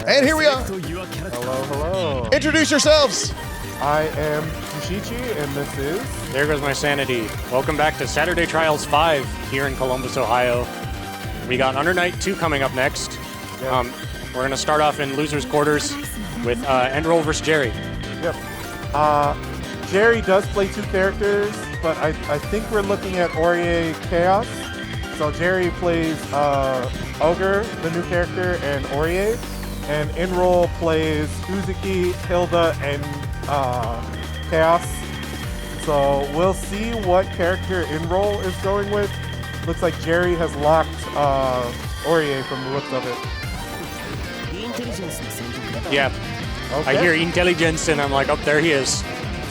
And here we are. Hello, hello. Introduce yourselves. I am Kishichi, and this is... There goes my sanity. Welcome back to Saturday Trials 5 here in Columbus, Ohio. We got Under Night 2 coming up next. Yep. We're going to start off in loser's quarters with Endroll versus Jerry. Yep. Jerry does play two characters, but I think we're looking at Orie Chaos. So Jerry plays Ogre, the new character, and Orie. And Endroll plays Uzuki, Hilda, and Chaos. So we'll see what character Endroll is going with. Looks like Jerry has locked Orie from the looks of it. Yeah. Okay. I hear intelligence and I'm like, oh, there he is.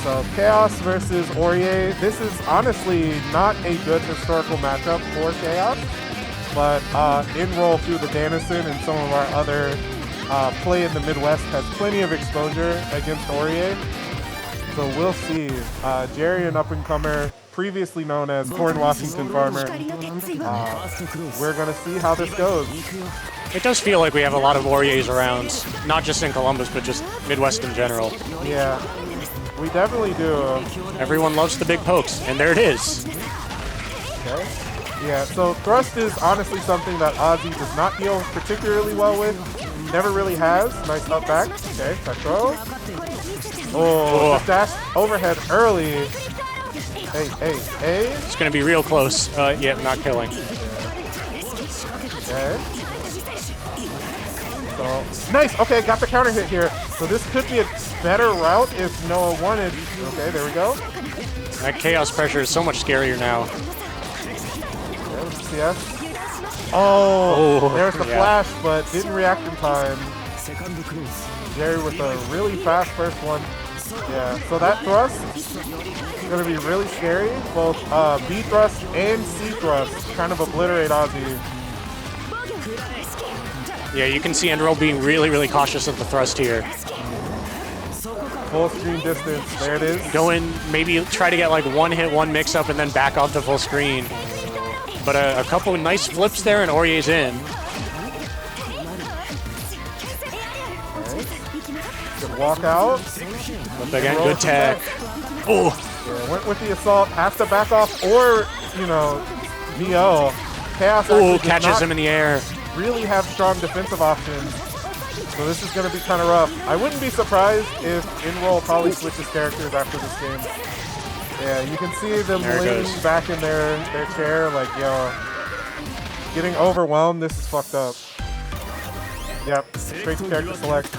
So Chaos versus Orie. This is honestly not a good historical matchup for Chaos, but Endroll through the Danison and some of our other play in the Midwest has plenty of exposure against Orie. So we'll see. Jerry, an up-and-comer, previously known as Corn Washington Farmer. We're going to see how this goes. It does feel like we have a lot of Oriers around, not just in Columbus, but just Midwest in general. Yeah, we definitely do. Everyone loves the big pokes, and there it is. Okay. Yeah, so thrust is honestly something that Ozzy does not deal particularly well with. Never really has. Nice up back. Okay, Petro. Oh, just dash overhead early. Hey. It's going to be real close. Yeah, not killing. Okay. So, nice. Okay, got the counter hit here. So this could be a better route if Noah wanted. Okay, there we go. That chaos pressure is so much scarier now. Okay, let's see. Oh, there's the flash, but didn't react in time. Jerry with a really fast first one. Yeah, so that thrust is going to be really scary. Both B thrust and C thrust kind of obliterate Ozzy. Yeah, you can see Endroll being really, really cautious of the thrust here. Full screen distance, there it is. Go in, maybe try to get like one hit, one mix up, and then back off to full screen. But a couple of nice flips there, and Orie's in. Good walk out. Flip again, good tag. Oh! Yeah, went with the assault, has to back off, or, you know, VO. Chaos catches him in the air. Really have strong defensive options. So this is going to be kind of rough. I wouldn't be surprised if Endroll probably switches characters after this game. Yeah, you can see them leaning back in their chair like, yo, getting overwhelmed. This is fucked up. Yep, straight to character select.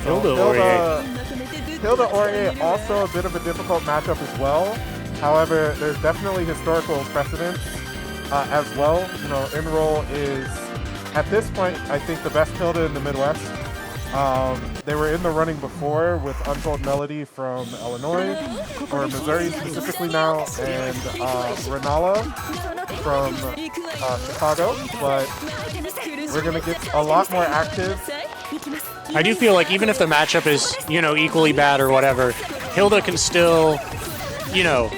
Hilda Orie, also a bit of a difficult matchup as well. However, there's definitely historical precedence as well. You know, Endroll is, at this point, I think the best Hilda in the Midwest. They were in the running before with Untold Melody from Illinois, or Missouri specifically now, and Renala from Chicago, but we're going to get a lot more active. I do feel like even if the matchup is, you know, equally bad or whatever, Hilda can still, you know,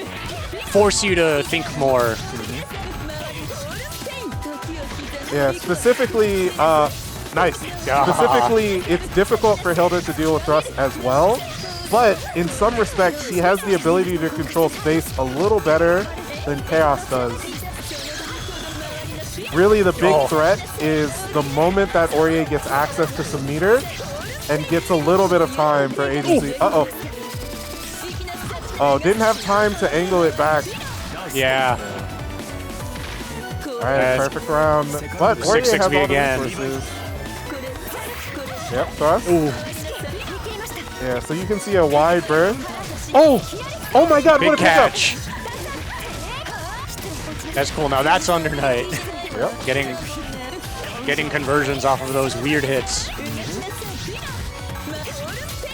force you to think more. Yeah, specifically, nice. Specifically, it's difficult for Hilda to deal with thrust as well, but in some respects, she has the ability to control space a little better than Chaos does. Really, the big threat is the moment that Orie gets access to some meter and gets a little bit of time for agency. Uh-oh. Oh, didn't have time to angle it back. Yeah. All right, perfect round. But Orie has all the resources. Yep, thrust. Ooh. Yeah, so you can see a wide berth. Oh my God, big what a catch. Pickup. That's cool. Now that's Under Night. Yep. Getting conversions off of those weird hits.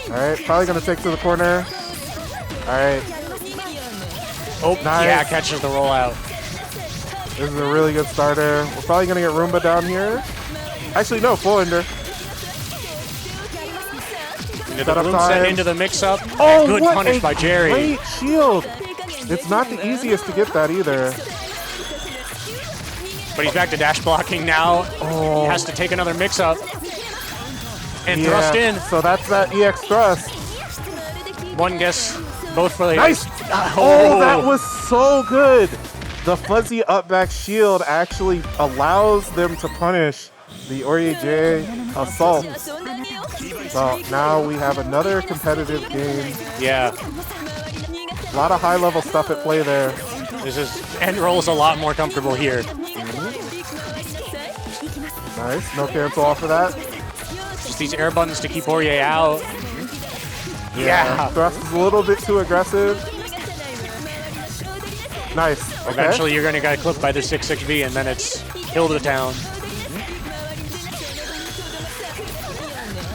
All right, probably gonna take to the corner. All right. Oh, nice. Yeah, catches the rollout. This is a really good starter. We're probably gonna get Roomba down here. Actually, no, full ender. Into the room set, into the mix-up. Oh, good punish by Jerry. Great shield. It's not the easiest to get that either. But he's back to dash blocking now. Oh. Has to take another mix-up. And thrust in. So that's that EX thrust. One guess, both for the... Nice! Oh, that was so good! The fuzzy up back shield actually allows them to punish the Orie J assault. So now we have another competitive game. Yeah. A lot of high-level stuff at play there. This is... Endroll's a lot more comfortable here. Nice, no cancel off of that. Just these air buttons to keep Orie out. Yeah. Thrust is a little bit too aggressive. Nice. Okay. Eventually you're going to get clipped by the 6-6B and then it's Hilda town.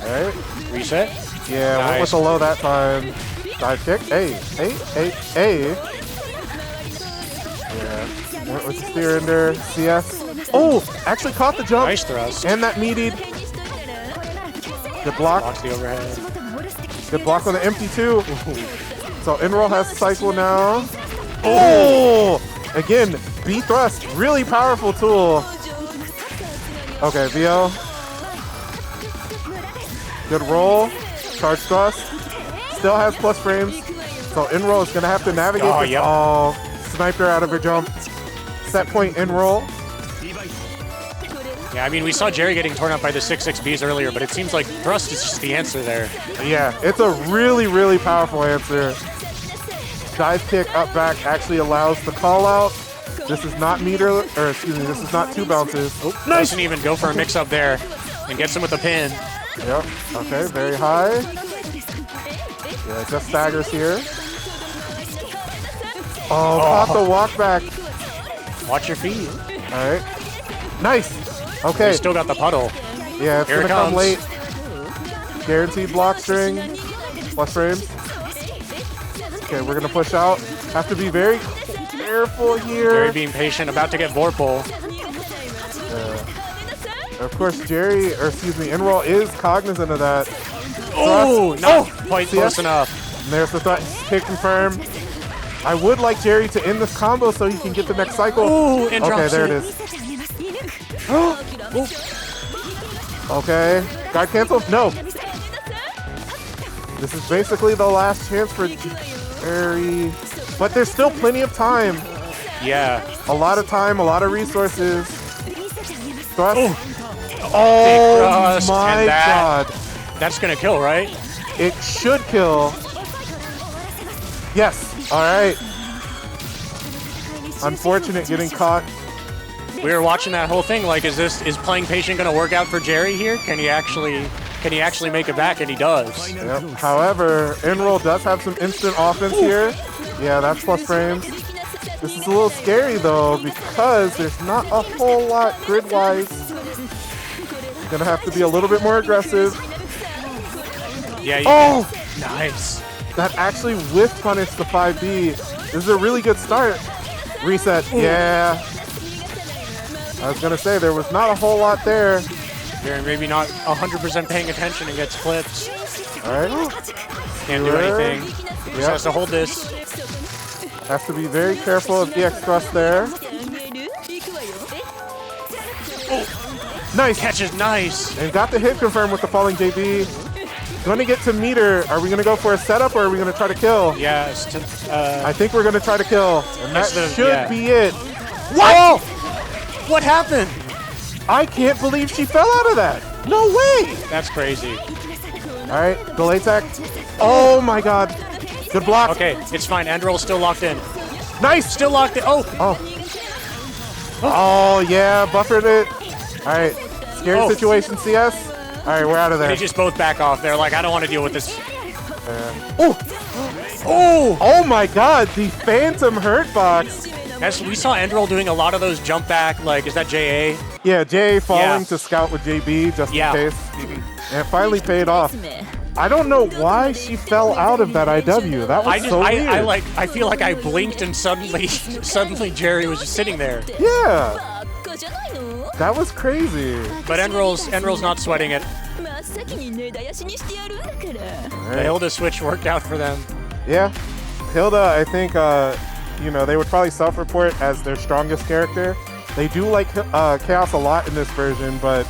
All right. Reset. Yeah, Nice. went with the low that time. Dive kick. Hey. Yeah. Went with the steer under CS. Oh, actually caught the jump. Nice thrust. And that meatied. Good block. Blocks the overhead. Good block on the empty too. So Endroll has cycle now. Oh! Again, B thrust, really powerful tool. Okay, VO. Good roll. Charge thrust. Still has plus frames. So Endroll is gonna have to navigate this. Yep. Oh, sniper out of her jump. Set point Endroll. Yeah, I mean, we saw Jerry getting torn up by the 6-6Bs earlier, but it seems like thrust is just the answer there. Yeah, it's a really, really powerful answer. Dive kick up back actually allows the call out. This is not meter, or excuse me, this is not two bounces. Oh, nice! Doesn't even go for a mix up there and gets him with a pin. Yep, okay, very high. Yeah, just staggers here. Oh, caught the walk back. Watch your feet. All right, nice. Okay. Still got the puddle. Yeah, it's Here gonna it come comes. late. Guaranteed block string. Plus frames. Okay, we're gonna push out. Have to be very careful here. Jerry being patient, about to get Vorpal. Of course, Jerry, or excuse me, Endroll is cognizant of that. Oh, not quite See close ya? enough. And there's the threat. Hit confirm. I would like Jerry to end this combo so he can get the next cycle. Ooh, and okay, drops there it it. is. Okay, guard cancel? No. This is basically the last chance for Jerry, but there's still plenty of time. Yeah. A lot of time, a lot of resources. Thrust. Big Oh thrust, my and god. That's gonna kill, right? It should kill. Yes. All right. Unfortunate getting caught. We were watching that whole thing. Like, is playing patient gonna work out for Jerry here? Can he actually make it back? And he does. Yep. However, Endroll does have some instant offense here. Yeah, that's plus frames. This is a little scary though because there's not a whole lot grid-wise. Gonna have to be a little bit more aggressive. Yeah. Oh! Nice. That actually whiff punished the 5B. This is a really good start. Reset. Yeah. I was gonna say there was not a whole lot there. Jerry maybe not 100% paying attention and gets clipped. All right. Can't do anything. Just has to hold this. Has to be very careful of EX thrust there. Nice. Catch is nice. And got the hit confirmed with the falling JB. Going to get to meter. Are we going to go for a setup or are we going to try to kill? Yeah. I think we're going to try to kill. And that should be it. What? Oh! What happened? I can't believe she fell out of that. No way. That's crazy. All right. Delay tech. Oh my god. Good block. Okay, it's fine. Endroll's still locked in. Nice. Still locked in. Oh. Oh yeah. Buffered it. All right. Scary situation, CS. All right, we're out of there. They just both back off. They're like, I don't want to deal with this. Oh my god, the Phantom Hurt Box. We saw Endroll doing a lot of those jump back, like, is that JA? Yeah, JA falling to scout with JB just in case. And it finally paid off. I don't know why she fell out of that IW. That was so weird. I feel like I blinked and suddenly Jerry was just sitting there. Yeah. That was crazy. But Endroll's not sweating it. The Hilda switch worked out for them. Yeah. Hilda, I think, they would probably self-report as their strongest character. They do like Chaos a lot in this version, but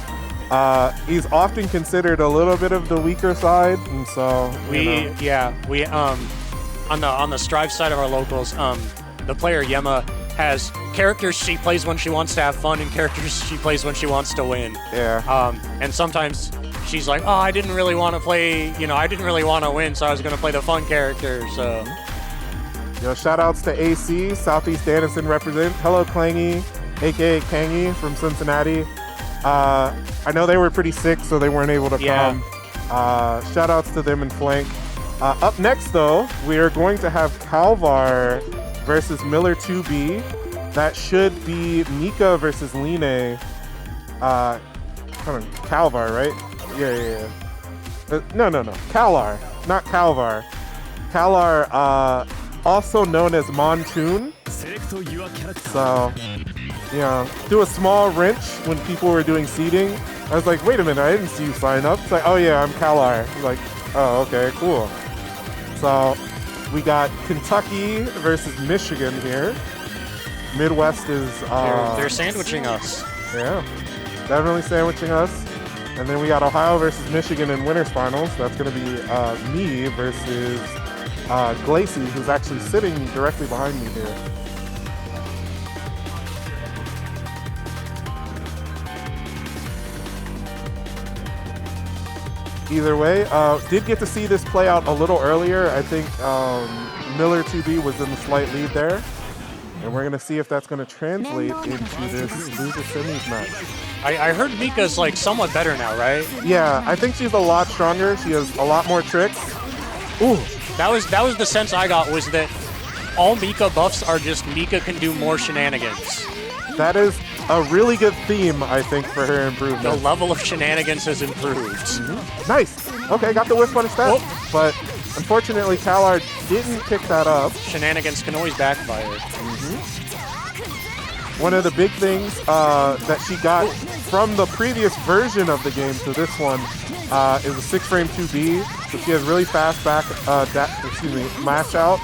he's often considered a little bit of the weaker side, and so we on the Strive side of our locals, the player Yema has characters she plays when she wants to have fun and characters she plays when she wants to win. Yeah. And sometimes she's like, oh, I didn't really want to play, I didn't really want to win, so I was going to play the fun character, so. Shout outs to AC, Southeast Danielson represent. Hello, Clangy, aka Kangy from Cincinnati. I know they were pretty sick, so they weren't able to come. Shout outs to them in flank. Up next, though, we are going to have Calvar versus Miller 2B. That should be Mika versus Linne. Calvar, right? Yeah. No. Kalar, not Calvar. Kalar, also known as Montoon. So, do a small wrench when people were doing seeding. I was like, wait a minute, I didn't see you sign up. It's like, oh yeah, I'm Kalar. I was like, oh, okay, cool. So, we got Kentucky versus Michigan here. Midwest is... they're sandwiching us. Yeah, definitely sandwiching us. And then we got Ohio versus Michigan in winners finals. That's going to be me versus Glacey, who's actually sitting directly behind me here. Either way, did get to see this play out a little earlier. I think Miller 2B was in the slight lead there. And we're going to see if that's going to translate into this loser semis match. I heard Mika's like somewhat better now, right? Yeah, I think she's a lot stronger. She has a lot more tricks. Ooh, that was the sense I got, was that all Mika buffs are just Mika can do more shenanigans. That is a really good theme, I think, for her improvement. The level of shenanigans has improved. Mm-hmm. Nice. Okay, got the whiff punish that. But unfortunately, Kalar didn't pick that up. Shenanigans can always backfire. Mm-hmm. One of the big things that she got from the previous version of the game to this one is a 6-frame 2B. So she has really fast mash out.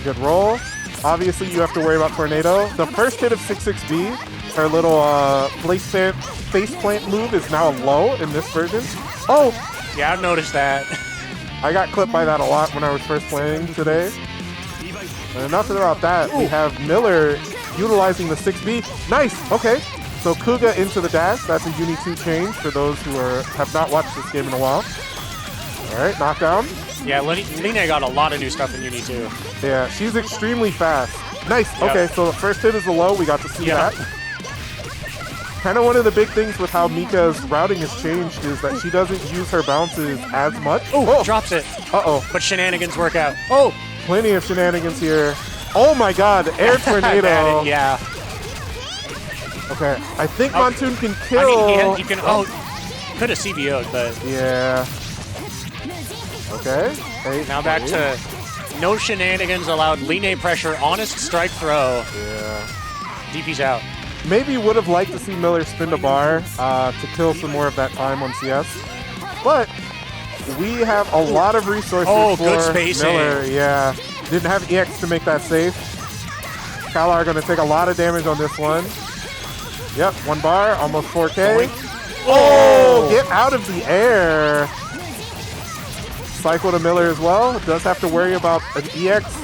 Good roll. Obviously, you have to worry about Tornado. The first hit of 6-6B, her little face plant move is now low in this version. Oh! Yeah, I've noticed that. I got clipped by that a lot when I was first playing today. And enough about that. Ooh. We have Miller utilizing the 6B. Nice! Okay. So Kuga into the dash. That's a UNI2 change for those who have not watched this game in a while. All right, knockdown. Yeah, Linne got a lot of new stuff in UNI2. Yeah, she's extremely fast. Nice. Yep. Okay, so the first hit is the low. We got to see that. Kind of one of the big things with how Mika's routing has changed is that she doesn't use her bounces as much. Oh, drops it. Uh-oh. But shenanigans work out. Oh! Plenty of shenanigans here. Oh my god, air tornado. Yeah. Okay, I think Montoon can kill. I mean, he can. Could have CBO'd, but. Yeah. Okay. Now back to no shenanigans allowed. Linne pressure, honest strike throw. Yeah. DP's out. Maybe would have liked to see Miller spin the bar to kill some more of that time on CS. But we have a lot of resources for good spacing. Miller. Yeah. Didn't have EX to make that safe. Kalar going to take a lot of damage on this one. Yep, 1 bar, almost 4K. Oh, get out of the air. Cycle to Miller as well. Does have to worry about an EX.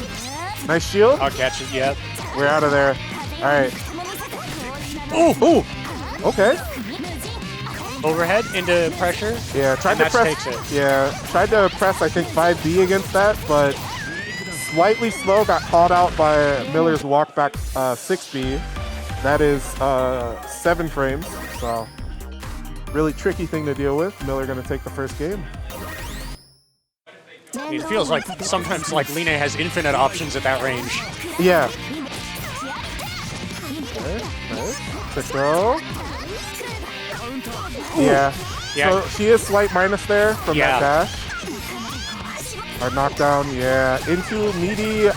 Nice shield. I'll catch it, yep. We're out of there. All right. Ooh. Okay. Overhead into pressure. Yeah, tried to press. Takes it. Yeah, tried to press, I think, 5B against that, but slightly slow. Got caught out by Miller's walk back 6B. That is 7 frames, so really tricky thing to deal with. Miller going to take the first game. It feels like sometimes Linne has infinite options at that range. Yeah. Okay, nice. Quick throw. Yeah. So she is slight minus there from that dash. Our knockdown, yeah. Into meaty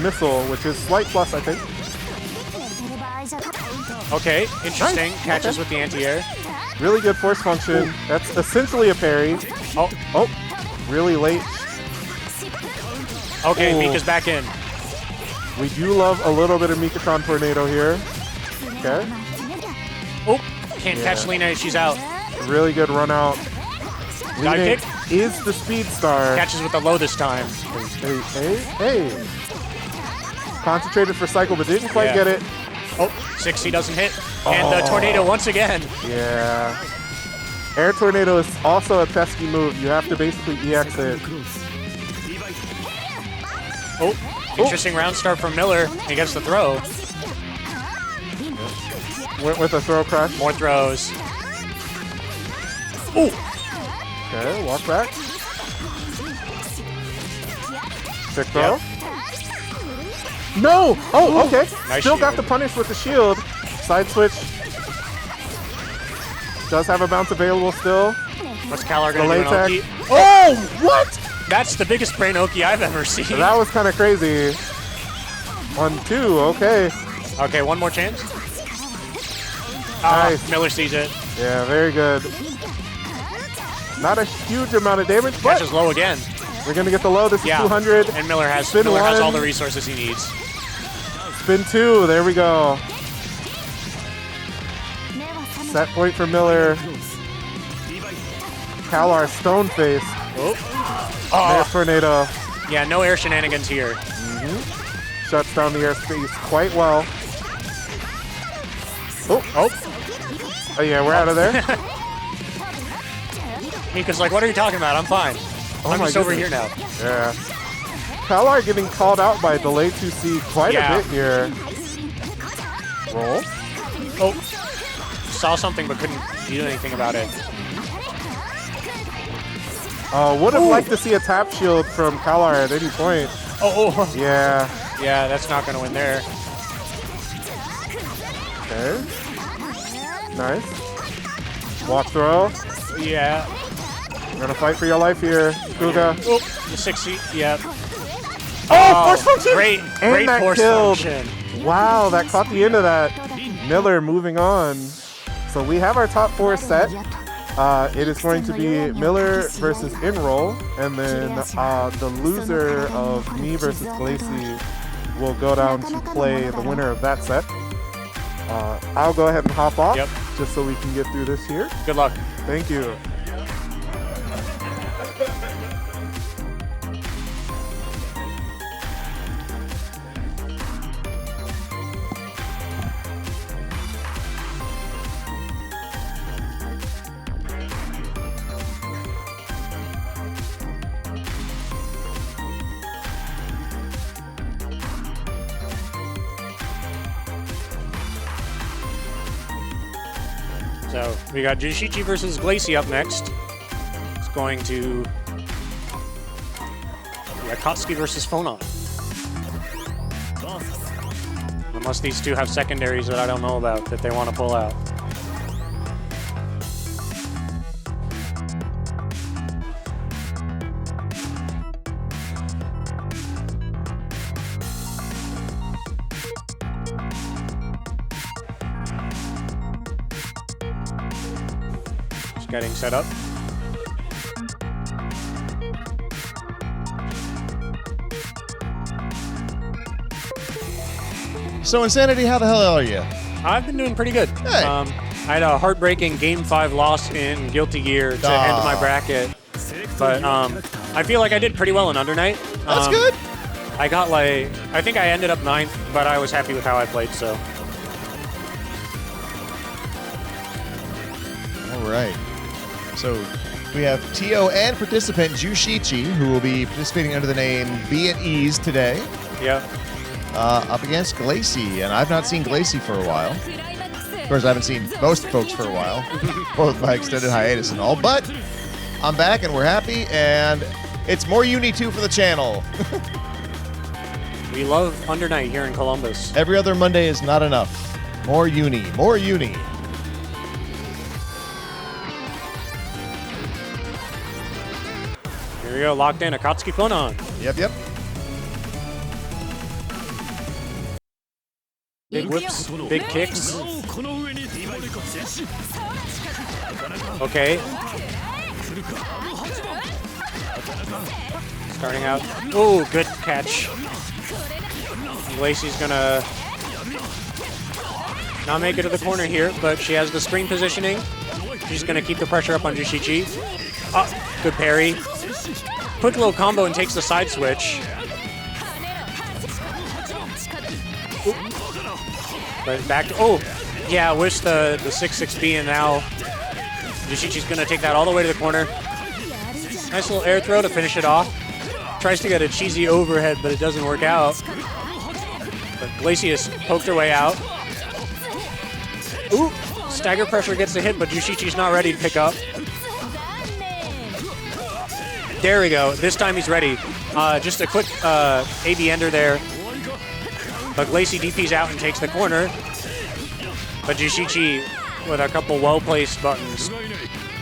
missile, which is slight plus, I think. Okay, interesting. Nice. Catches with the anti-air. Really good force function. That's essentially a parry. Oh, really late. Okay, Mika's back in. We do love a little bit of Mikatron Tornado here. Okay. Oh, can't catch Linne. She's out. Really good run out. Linne kick. is the speed star. Catches with the low this time. Hey. Concentrated for cycle, but didn't quite get it. Oh, 60 doesn't hit. And the tornado once again. Yeah. Air tornado is also a pesky move. You have to basically EX it. Oh, interesting round start from Miller. He gets the throw. Went with a throw crash. More throws. Ooh. Okay, walk back. Sick throw. Yep. No! Oh, okay. Nice Still got shield. the punish with the shield. Side switch. Does have a bounce available still. What's Kalar going to do? Delay An tag. Oki? Oh, what? That's the biggest brain Oki I've ever seen. That was kind of crazy. 1-2, okay. Okay, one more chance. Nice. Miller sees it. Yeah, very good. Not a huge amount of damage, but Catches low again. we're going to get the low. This is 200. And Miller has Spin one. all the resources he needs. Spin 2, there we go. Set point for Miller. Kalar stone face. Air tornado. Yeah, no air shenanigans here. Shuts down the airspace quite well. Oh yeah, we're out of there. Mika's like, what are you talking about? I'm fine. I'm my just over here goodness. now. Yeah. Kalar getting called out by delay 2C quite a bit here. Roll. Oh, saw something but couldn't do anything about it. Would have liked to see a tap shield from Kalar at any point. Oh. Yeah. Yeah, that's not going to win there. Okay. Nice. Walk throw. Yeah. We're gonna fight for your life here, Kuga. Oh, the 60. Yeah. Oh, force function! Great And that force killed. function. Wow, that caught the end of that. Miller moving on. So we have our top 4 set. It is going to be Miller versus Endroll, and then the loser of me versus Glacey will go down to play the winner of that set. I'll go ahead and hop off, just so we can get through this here. Good luck. Thank you. So we got Jushichi versus Glacey up next. It's going to be Akatsuki versus Phonon. Unless these two have secondaries that I don't know about that they want to pull out. Getting set up. So Insanity, how the hell are you? I've been doing pretty good. Hey. I had a heartbreaking Game 5 loss in Guilty Gear to end my bracket, but I feel like I did pretty well in Under Night. That's good. I got I think I ended up 9th, but I was happy with how I played, so. All right. So we have TO and participant Jushichi, who will be participating under the name B at Ease today. Yeah. Up against Glacey, and I've not seen Glacey for a while. Of course, I haven't seen most folks for a while, both by extended hiatus and all, but I'm back and we're happy, and it's more UNI2 for the channel. We love Under Night here in Columbus. Every other Monday is not enough. More Uni, more Uni. Here we go, locked in, Akatsuki Phonon. Yep. Big whips, big kicks. Okay. Starting out. Oh, good catch. Glacey's gonna Not make it to the corner here, but she has the screen positioning. She's going to keep the pressure up on Jushichi. Oh, good parry. Quick little combo and takes the side switch. Oop. But back to, oh, yeah, wish the 6-6B, and now Jushichi's going to take that all the way to the corner. Nice little air throw to finish it off. Tries to get a cheesy overhead, but it doesn't work out. But Glacey has poked her way out. Ooh, stagger pressure gets the hit, but Jushichi's not ready to pick up. There we go. This time he's ready. Just a quick AB ender there. But Glacey DP's out and takes the corner. But Jushichi, with a couple well-placed buttons,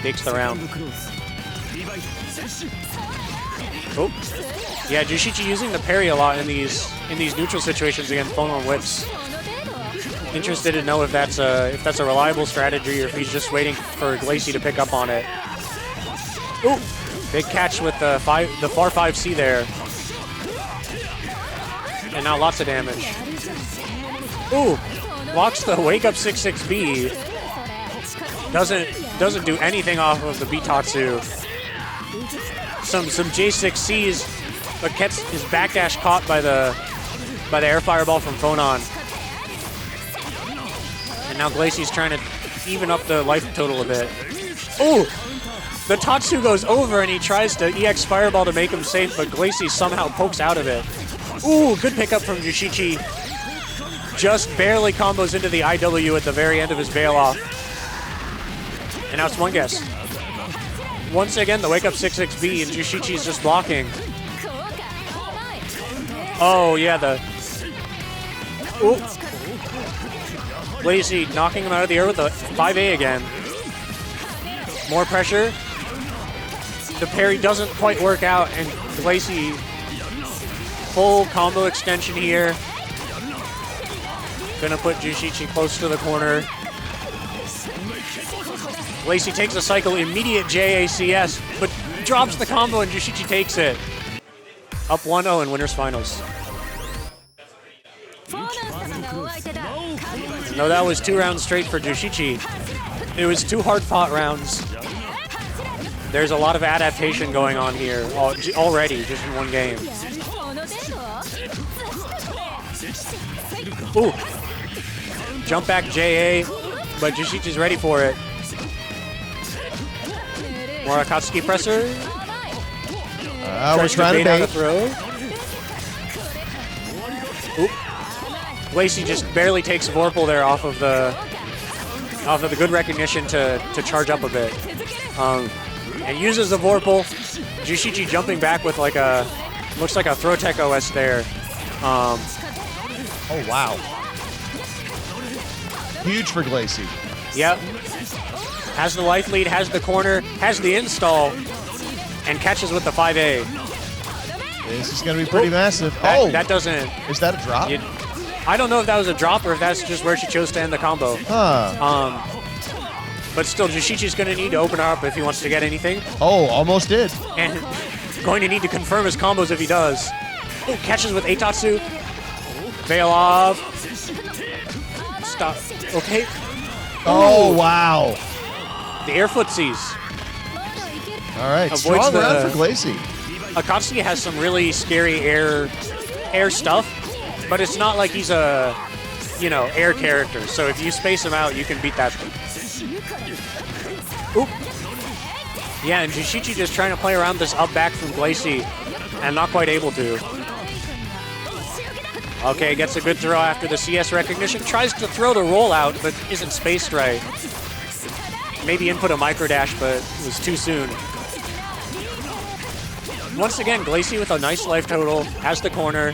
takes the round. Oh, yeah, Jushichi using the parry a lot in these neutral situations against Phonon whips. Interested to know if that's a reliable strategy or if he's just waiting for Glacey to pick up on it. Ooh, big catch with the far 5C there. And now lots of damage. Ooh, blocks the wake up 6-6B. Doesn't do anything off of the Bitatsu. Some J6Cs, but gets his backdash caught by the air fireball from Phonon. And now Glacey's trying to even up the life total a bit. Ooh! The Tatsu goes over and he tries to EX fireball to make him safe, but Glacey somehow pokes out of it. Ooh, good pickup from Jushichi. Just barely combos into the IW at the very end of his bail-off. And now it's one guess. Once again, the wake up 6-6B and Jushichi's just blocking. Oh, yeah, Ooh. Glacey knocking him out of the air with a 5A again. More pressure. The parry doesn't quite work out, and Glacey, full combo extension here. Gonna put Jushichi close to the corner. Glacey takes a cycle, immediate JACS, but drops the combo and Jushichi takes it. Up 1-0 in winners finals. No, that was 2 rounds straight for Jushichi. It was 2 hard-fought rounds. There's a lot of adaptation going on here already, just in one game. Ooh. Jump back JA, but Jushichi's ready for it. More Akatsuki presser. We're trying to bait. Throw. Oop. Glacey just barely takes Vorpal there off of the good recognition to charge up a bit. And uses the Vorpal. Jushichi jumping back with like looks like a Throw Tech OS there. Oh, wow. Huge for Glacey. Yep. Has the life lead, has the corner, has the install, and catches with the 5A. This is going to be pretty massive. That doesn't... Is that a drop? I don't know if that was a drop or if that's just where she chose to end the combo. Huh. But still, Jushichi's going to need to open her up if he wants to get anything. Oh, almost did. And going to need to confirm his combos if he does. Oh, catches with Eitatsu. Veil off. Stop. Okay. Oh, wow. The air footsies. All right, strong round for Glacey. Akatsuki has some really scary air stuff, but it's not like he's a, air character. So if you space him out, you can beat that thing. Oop. Yeah, and Jushichi just trying to play around this up back from Glacey and not quite able to. Okay, gets a good throw after the CS recognition. Tries to throw the rollout, but isn't spaced right. Maybe input a micro dash, but it was too soon. Once again, Glacey with a nice life total, has the corner.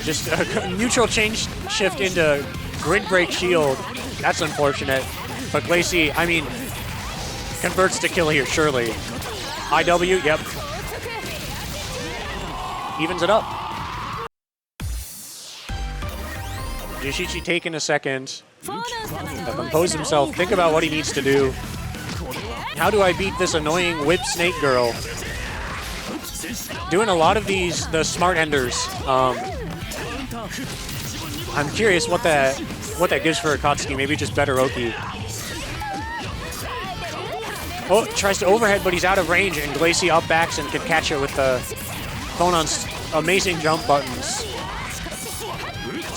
Just a neutral change shift into grid break shield. That's unfortunate. But Glacey, converts to kill here, surely. IW, yep. Evens it up. Jushichi taking a second to compose himself, think about what he needs to do. How do I beat this annoying whip snake girl? Doing a lot of the smart enders. I'm curious what that gives for Akatsuki. Maybe just better Oki. Oh, tries to overhead, but he's out of range, and Glacey up backs and can catch it with the Phonon's amazing jump buttons.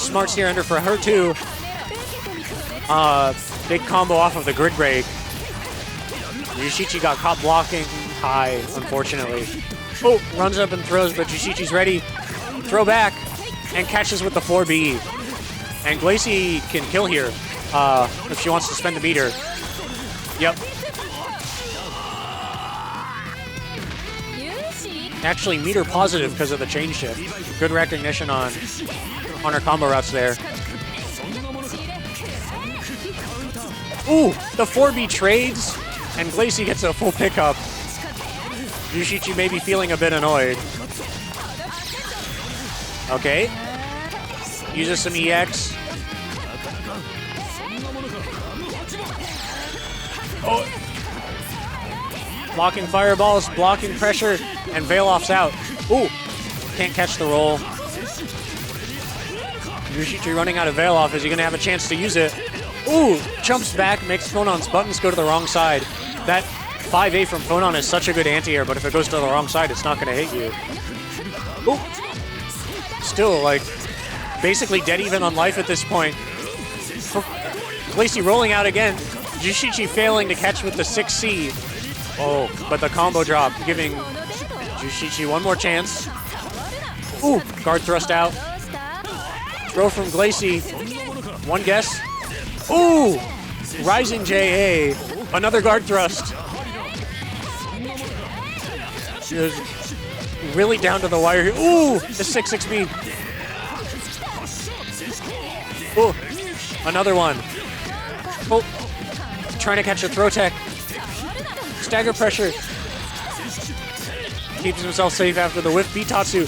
Smart steer under for her too. Big combo off of the grid break. Yoshichi got caught blocking high, unfortunately. Oh, runs up and throws, but Yoshichi's ready. Throw back, and catches with the 4B. And Glacey can kill here if she wants to spend the meter. Yep. Actually, meter positive because of the chain shift. Good recognition on her combo routes there. Ooh, the 4B trades, and Glacey gets a full pickup. Yoshichi may be feeling a bit annoyed. Okay. Uses some EX. Oh. Blocking fireballs, blocking pressure, and Veil-Off's out. Ooh, can't catch the roll. Yoshichi running out of Veil-Off. Is he going to have a chance to use it? Ooh, jumps back, makes Phonon's buttons go to the wrong side. That 5A from Phonon is such a good anti-air, but if it goes to the wrong side, it's not going to hit you. Ooh. Still, like, basically dead even on life at this point. Glacey rolling out again. Yoshichi failing to catch with the 6C. Oh, but the combo drop, giving Yoshichi one more chance. Ooh, guard thrust out. Throw from Glacey. One guess. Ooh, rising JA. Another guard thrust. She was really down to the wire here. Ooh, the 6-6B. Ooh, another one. Oh, trying to catch a throw tech. Stagger pressure. Keeps himself safe after the whiff. Bitatsu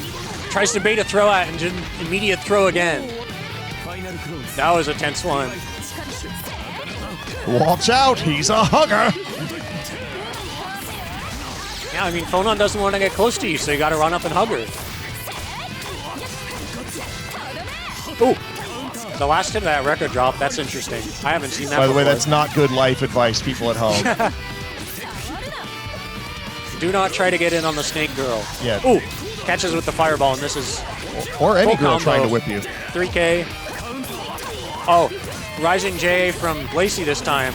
tries to bait a throw at and just immediate throw again. That was a tense one. Watch out, he's a hugger. Yeah, I mean, Phonon doesn't want to get close to you, so you got to run up and hug her. Ooh, the last hit of that record drop, that's interesting. I haven't seen that By the way, before. that's not good life advice, people at home. Do not try to get in on the snake girl. Yeah. Ooh, catches with the fireball, and this is Or any full girl combo. trying to whip you. 3K. Oh, rising J from Glacey this time.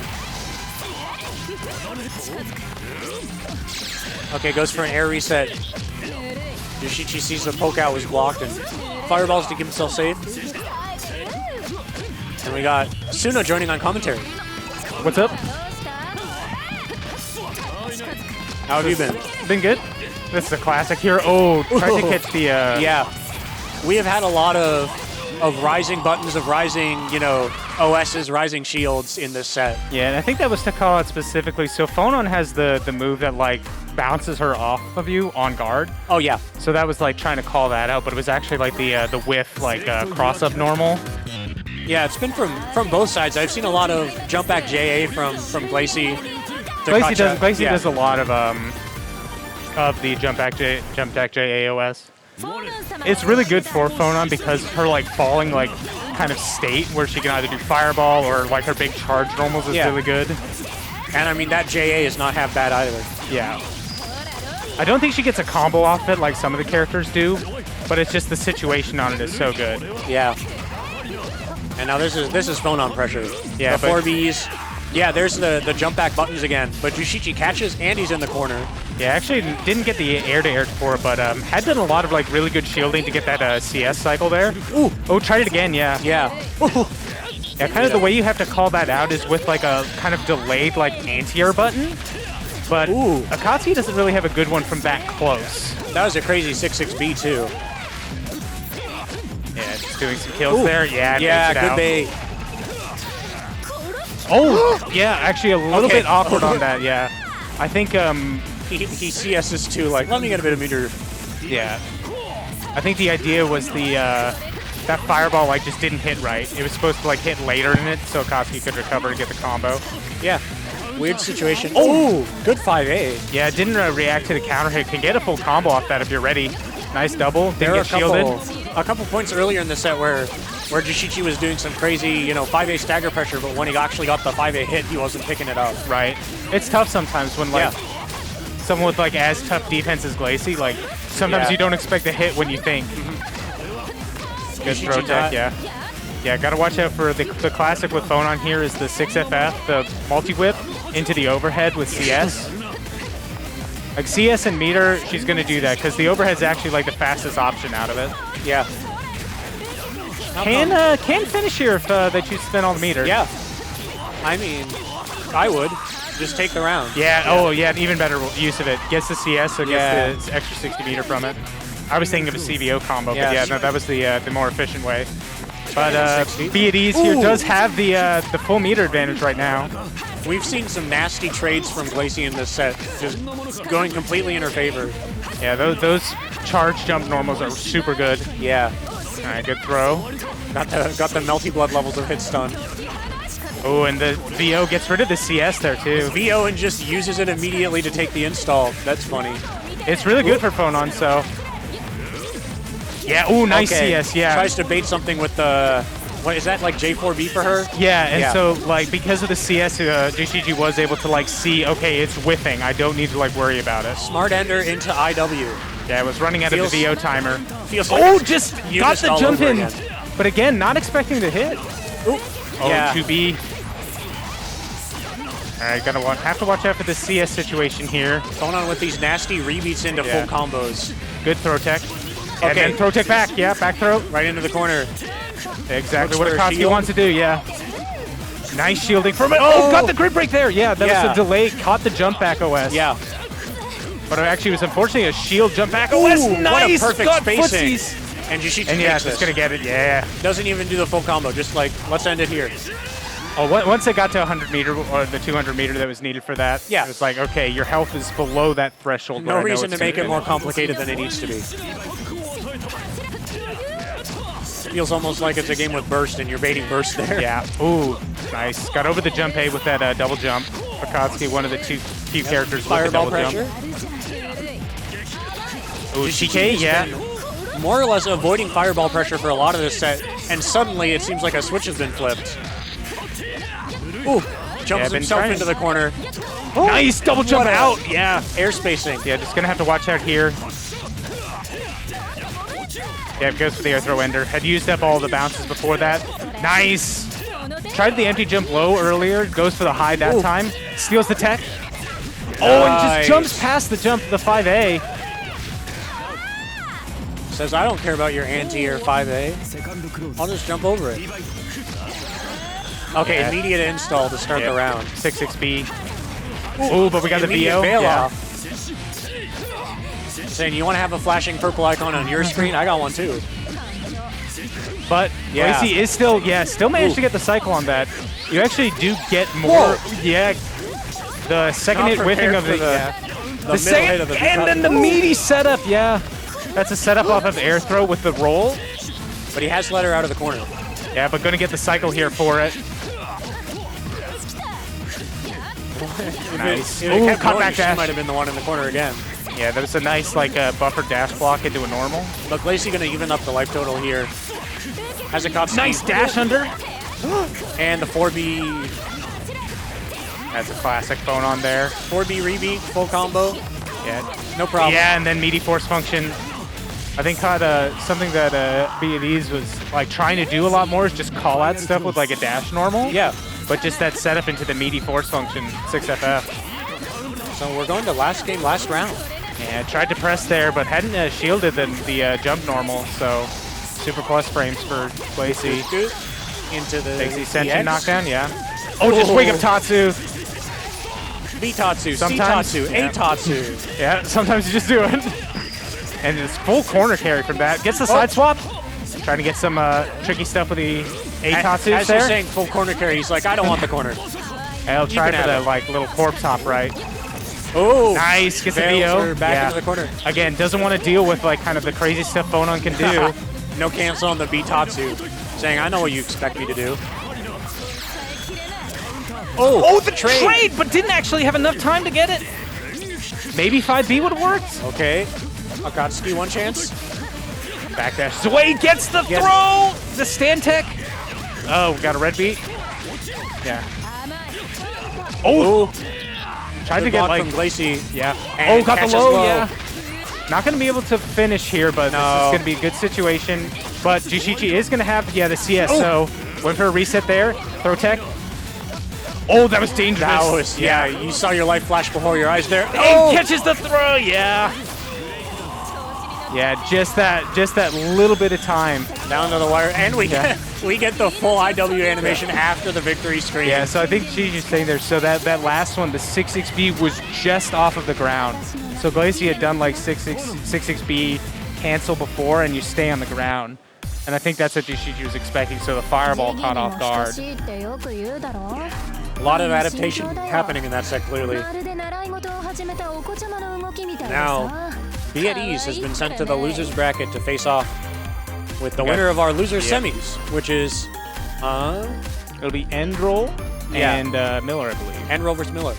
Okay, goes for an air reset. Yoshichi sees the poke out was blocked and fireballs to keep himself safe. And we got Suna joining on commentary. What's up? How have you been? Been good. This is a classic here. Oh, tried to catch the... Yeah. We have had a lot of rising buttons, of rising, you know, OSs, rising shields in this set. Yeah, and I think that was to call out specifically. So Phonon has the move that, like, bounces her off of you on guard. Oh, yeah. So that was, like, trying to call that out, but it was actually, like, the whiff, like, cross-up normal. Yeah, it's been from both sides. I've seen a lot of jump back JA from Glacey. Glacey does a lot of the jump back J AOS. It's really good for Phonon because her like falling like kind of state where she can either do fireball or like her big charge normals is really good. And I mean that JA is not half bad either. Yeah. I don't think she gets a combo off it like some of the characters do, but it's just the situation on it is so good. Yeah. And now this is Phonon pressure. Yeah, the 4Bs. Yeah, there's the jump back buttons again, but Yoshichi catches and he's in the corner. Yeah, actually didn't get the air-to-air for it, but had done a lot of like really good shielding to get that CS cycle there. Ooh, oh, tried it again, yeah. Yeah. Ooh. Yeah, kind of the way you have to call that out is with like a kind of delayed like anti-air button, but Akatsuki doesn't really have a good one from that close. That was a crazy 6-6B too. Yeah, just doing some kills there. Yeah, yeah, good out. Bait. Oh, yeah, actually a little bit awkward on that, yeah. I think he CS's too, like, let me get a bit of meter. Yeah. I think the idea was that fireball like just didn't hit right. It was supposed to like hit later in it so Akatsuki could recover and get the combo. Yeah. Weird situation. Oh, good 5A. Yeah, didn't react to the counter hit. Can get a full combo off that if you're ready. Nice double. Didn't get shielded. A couple points earlier in the set where where Jishichi was doing some crazy, you know, 5A stagger pressure, but when he actually got the 5A hit, he wasn't picking it up. Right. It's tough sometimes when, like, someone with, like, as tough defense as Glacey, like, sometimes you don't expect a hit when you think. Good throw tech, Yeah, gotta watch out for the classic with Phonon here is the 6FF, the multi-whip into the overhead with CS. Like CS and meter, she's gonna do that because the overhead's actually like the fastest option out of it. Yeah. Can finish here if they choose to spin all the meter. Yeah. I mean, I would. Just take the round. Yeah, even better use of it. Gets the CS, so gets the extra 60 meter from it. I was thinking of a CVO combo, but yeah, no, that was the more efficient way. But Be At Ease here does have the full meter advantage right now. We've seen some nasty trades from Glacey in this set, just going completely in her favor. Yeah, those charge jump normals are super good. Yeah. All right, good throw. Got the melty blood levels of hit stun. Oh, and the VO gets rid of the CS there too. VO and just uses it immediately to take the install. That's funny. It's really good for Phonon, so. Yeah, ooh, nice CS, yeah. Tries to bait something with the, what is that, like J4B for her? Yeah, and so, like, because of the CS, Jishichi was able to, like, see, okay, it's whiffing. I don't need to, like, worry about it. Smart ender into IW. Yeah, it was running out of the VO timer. Feels like just got the jump in. Again. But again, not expecting the hit. Ooh. Oh, 2B. All right, have to watch out for the CS situation here. Going on with these nasty rebeats into full combos. Good throw tech. And then throw tech back, back throw. Right into the corner. Exactly what Akatsuki wants to do, Nice shielding from it. Oh, got the grid break there. Yeah, that was a delay. Caught the jump back OS. Yeah. But it actually was unfortunately a shield jump back OS. Nice. What a perfect spacing. And Jishichi takes just going to get it, Doesn't even do the full combo, just like, let's end it here. Oh, once it got to 100 meter, or the 200 meter that was needed for that, it was like, okay, your health is below that threshold. No reason to make it more complicated than it needs to be. Feels almost like it's a game with burst and you're baiting burst there. Yeah. Ooh, nice. Got over the jump A with that double jump. Akatsuki, one of the few characters with the double pressure. Jump. Ooh, CK, more or less avoiding fireball pressure for a lot of this set, and suddenly it seems like a switch has been flipped. Ooh, jumps himself into the corner. Oh, nice double jump out. Air spacing. Yeah, just gonna have to watch out here. Yeah, it goes for the air throw ender. Had used up all the bounces before that. Nice. Tried the empty jump low earlier. Goes for the high that time. Steals the tech. Oh, and just jumps past the jump to the 5A. Says, I don't care about your anti-air 5A. I'll just jump over it. Okay, immediate install to start the round. 6-6B. Ooh, but we got the VO. Off. Saying, you want to have a flashing purple icon on your screen? I got one too. But Glacey is still managed to get the cycle on that. You actually do get more. Whoa. Yeah, the second hit whiffing of the second hit of the and then the meaty setup. Yeah, that's a setup off of air throw with the roll. But he has let her out of the corner. Yeah, but gonna get the cycle here for it. Nice. Ooh, cut back dash. Might have been the one in the corner again. Yeah, that was a nice buffer dash block into a normal. But Glacey gonna even up the life total here. Has Akatsuki. Nice dash under. And the 4B. That's a classic Phonon there. 4B rebeat, full combo. Yeah. No problem. Yeah, and then meaty force function. I think something that Be At Ease was like trying to do a lot more is just call out stuff with like a dash normal. Yeah. But just that setup into the meaty force function, 6FF. So we're going to last game, last round. Yeah, tried to press there, but hadn't shielded the jump normal, so super plus frames for Glacey. Into the takes the Sentient knockdown, Oh, just wake up Tatsu. B Tatsu, sometimes, C Tatsu, A Tatsu. Yeah, sometimes you just do it. And it's full corner carry from that. Gets the side swap. Trying to get some tricky stuff with the A Tatsu there. As you're saying full corner carry, he's like, I don't want the corner. And he'll try for the little corpse hop right. Oh, nice. Gets the VO. Back into the corner. Again, doesn't want to deal with kind of the crazy stuff Phonon can do. No cancel on the B Tatsu. Saying, I know what you expect me to do. Oh, the trade, but didn't actually have enough time to get it. Maybe 5B would have worked. Okay. Akatsuki, one chance. backdashes away, gets the throw! The stand tech! Oh, we got a red beat. Yeah. Oh! Tried to get like from Glacey. Yeah. And Oh, got the catches low, low. yeah. Not going to be able to finish here, but this is going to be a good situation. But Jushichi is going to have, the CS, so went for a reset there. Throw tech. Oh, that was dangerous. That was, you saw your life flash before your eyes there. And catches the throw, yeah. Yeah, just that little bit of time. Down to the wire, and we get the full IW animation after the victory screen. Yeah, so I think Gigi's saying there, so that last one, the 6-6B, was just off of the ground. So Glacey had done like 6-6B cancel before, and you stay on the ground. And I think that's what Gishi was expecting, so the fireball caught off guard. A lot of adaptation happening in that set, clearly. Now, Be At Ease has been sent to the loser's bracket to face off with the winner of our loser semis, which is... It'll be Endroll and Miller, I believe. Endroll versus Miller.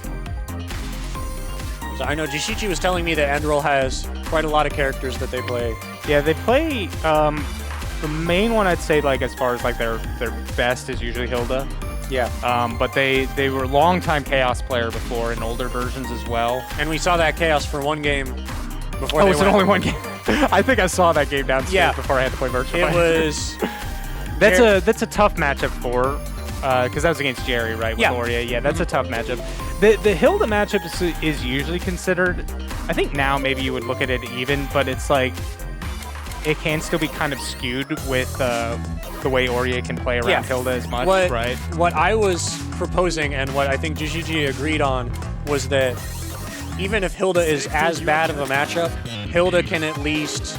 So I know Jishichi was telling me that Endroll has quite a lot of characters that they play. Yeah, they play... the main one I'd say, like, as far as like their best is usually Hilda. Yeah. But they were a long-time Chaos player before in older versions as well. And we saw that Chaos for one game before was it only one game? I think I saw that game downstairs before I had to play Virtual. It was... That's a tough matchup for, because that was against Jerry, right, with Orie. Yeah, that's a tough matchup. The Hilda matchup is usually considered, I think now maybe you would look at it even, but it's like, it can still be kind of skewed with the way Orie can play around Hilda as much, right? What I was proposing and what I think Jujiji agreed on was that even if Hilda is as bad of a matchup, Hilda can at least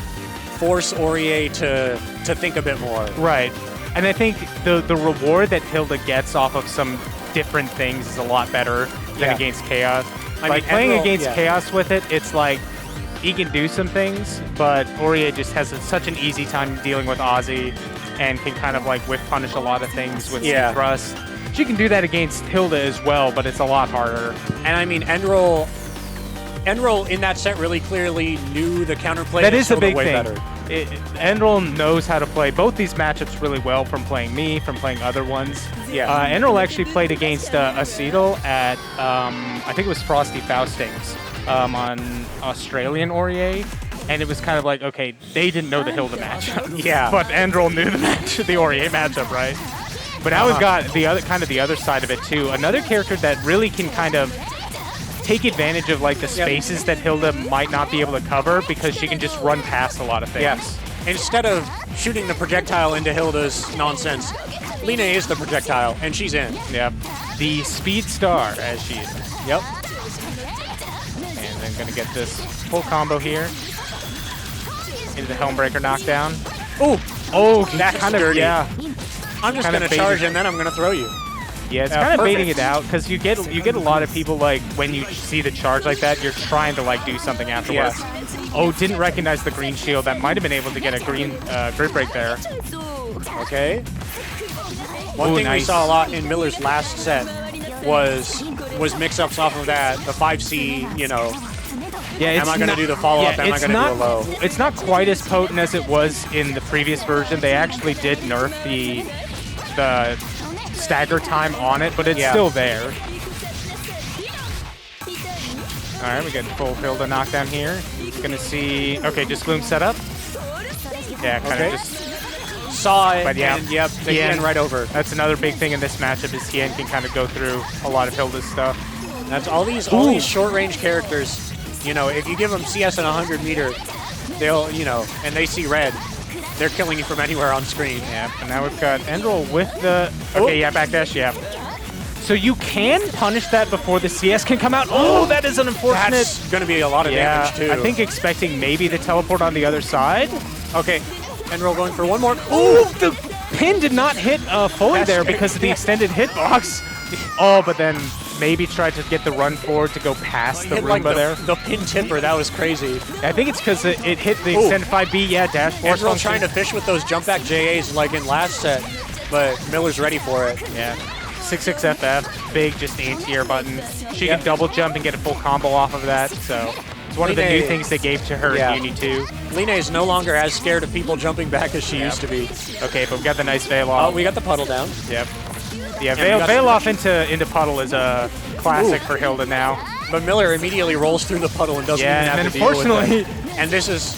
force Orie to think a bit more. Right. And I think the reward that Hilda gets off of some different things is a lot better than against Chaos. I like mean, playing Endroll, against Chaos with it, it's like he can do some things, but Orie just has such an easy time dealing with Ozzy and can kind of like whiff punish a lot of things with some thrust. She can do that against Hilda as well, but it's a lot harder. And I mean, Endroll in that set really clearly knew the counterplay. That is the big thing. Better. Endroll knows how to play both these matchups really well from playing me, from playing other ones. Yeah. Endroll actually played against Acetal at, I think it was Frosty Faustings on Australian Orie. And it was kind of like, okay, they didn't know the Hilda matchup. Yeah. But Endroll knew the Orie matchup, right? But now we've got the other side of it too. Another character that really can kind of take advantage of like the spaces that Hilda might not be able to cover because she can just run past a lot of things. Yes. Instead of shooting the projectile into Hilda's nonsense, Linne is the projectile, and she's in. Yep. The speed star, as she is. Yep. And then gonna get this full combo here. Into the Helmbreaker knockdown. Ooh! Oh, that's kind of dirty. Yeah. I'm just gonna charge and then I'm gonna throw you. Yeah, it's kind of baiting it out because you get a lot of people like when you see the charge like that, you're trying to like do something afterwards. Yeah. Oh, didn't recognize the green shield. That might have been able to get a green grip break there. Okay. One thing we saw a lot in Miller's last set was mix-ups off of that, the 5C, you know. Yeah, am I going to do the follow-up? Am I going to do a low? It's not quite as potent as it was in the previous version. They actually did nerf the stagger time on it, but it's still there. All right, we got full Hilda knockdown here. Gonna see. Okay, just Gloom setup. Yeah, kind of just saw it. But yeah, and yep, Tien right over. That's another big thing in this matchup is Tien can kind of go through a lot of Hilda's stuff. That's all these short-range characters. You know, if you give them CS and 100 meter, they'll, you know, and they see red, they're killing you from anywhere on screen. Yeah, and now we've got Endroll with the... Okay, backdash, So you can punish that before the CS can come out. Oh, that is an unfortunate... That's going to be a lot of damage, too. I think expecting maybe the teleport on the other side. Okay, Endroll going for one more. Oh, the pin did not hit fully there because of the extended hitbox. Oh, but then... maybe tried to get the run forward to go past the Roomba there. The pin tipper, that was crazy. I think it's because it hit the extended 5B, dash force function. Trying to fish with those jump back JAs like in last set, but Miller's ready for it. Yeah. 6-6 FF, big just anti-air button. She can double jump and get a full combo off of that, so it's It's one of the new Linne- things they gave to her Yeah. in UNI2. Linne is no longer as scared of people jumping back as she used to be. Okay, but we got the nice veil Oh, off. we got the puddle down. Yep. Yeah, we veil, got veil some- off into puddle is a classic for Hilda now. But Miller immediately rolls through the puddle and doesn't Yeah, even have and to deal with unfortunately- it. And this is,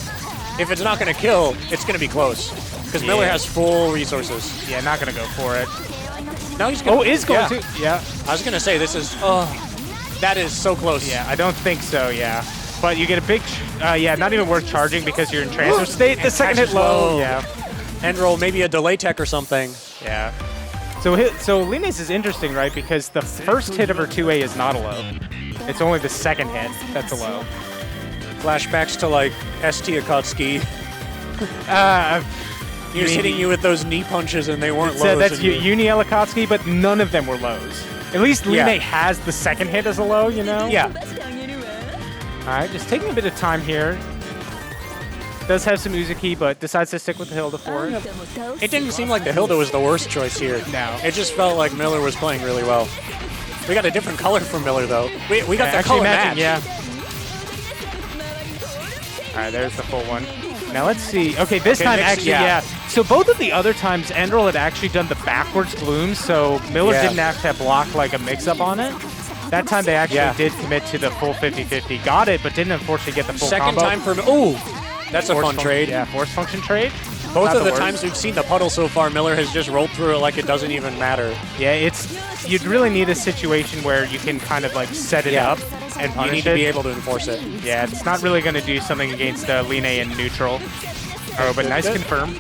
if it's not going to kill, it's going to be close. Because Miller Yeah. has full resources. Yeah, not gonna go for it. Now he's going Oh, is going yeah. to. Yeah. I was going to say, this is, that is so close. Yeah, I don't think so, yeah. But you get a big, yeah, not even worth charging because you're in transfer state. The second hit catches low. low. Yeah. Endroll, maybe a delay tech or something. Yeah. So Linne's is interesting, right? Because the first hit of her 2A is not a low. It's only the second hit that's a low. Flashbacks to like ST Akatsuki. He was maybe. hitting you with those knee punches and they weren't So lows. that's and you- UNI Akatsuki, but none of them were lows. At least Yeah. Linne has the second hit as a low, you know? Yeah. All right, just taking a bit of time here. Does have some Uzuki, but decides to stick with the Hilda for it. It didn't seem like the Hilda was the worst choice here. No. It just felt like Miller was playing really well. We got a different color from Miller, though. We got the Actually color matching, match. yeah. All right, there's the full one. Now let's see. Okay, this time next- actually, yeah. yeah. So both of the other times, Endroll had actually done the backwards blooms, so Miller Yeah. didn't have to block like a mix-up on it. That time they actually Yeah. did commit to the full 50-50. Got it, but didn't unfortunately get the full Second combo. time for Ooh, that's a Force fun func- trade. Yeah, force function trade. Both Not of the worst. times we've seen the puddle so far, Miller has just rolled through it like it doesn't even matter. Yeah, you'd really need a situation where you can kind of like set it Yeah. up and You punish need to it. be able to enforce it. Yeah, it's not really going to do something against Linne in neutral. Oh, but nice confirm.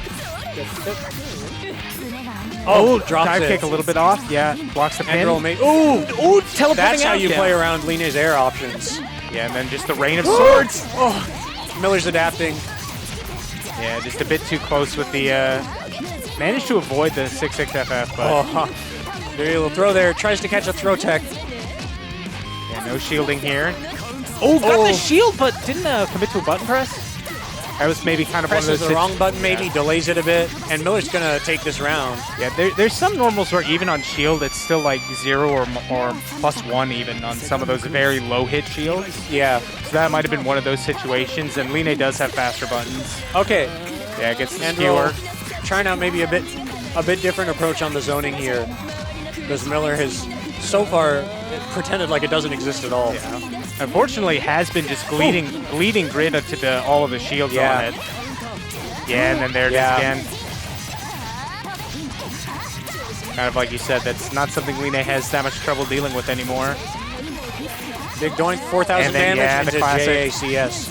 Oh, drops dive it. kick a little bit off. Yeah, blocks the pin. Endroll made. Ooh, Ooh, teleporting that's how out. you Yeah. play around Linne's air options. Yeah, and then just the rain of swords. Miller's adapting. Yeah, just a bit too close with the. Managed to avoid the 6-6 FF, but Oh, very little throw there. Tries to catch a throw tech. yeah, no shielding here. Oh, got the shield, but didn't commit to a button press. That was maybe kind of one of Presses those. the wrong button, maybe Yeah. delays it a bit, and Miller's gonna take this round. Yeah, there's some normals where even on shield, it's still like 0 or +1 even on some of those very low hit shields. Yeah. So that might have been one of those situations, and Linne does have faster buttons. Okay. Yeah, gets the Endroll skewer. trying out maybe a bit different approach on the zoning here, because Miller has so far pretended like it doesn't exist at all. Yeah. Unfortunately, has been just bleeding grid up to all of the shields Yeah. on it. Yeah, and then there it is Yeah. again. Kind of like you said, that's not something Linne has that much trouble dealing with anymore. Big doink, 4,000 And then, damage yeah, the into classic. JACS.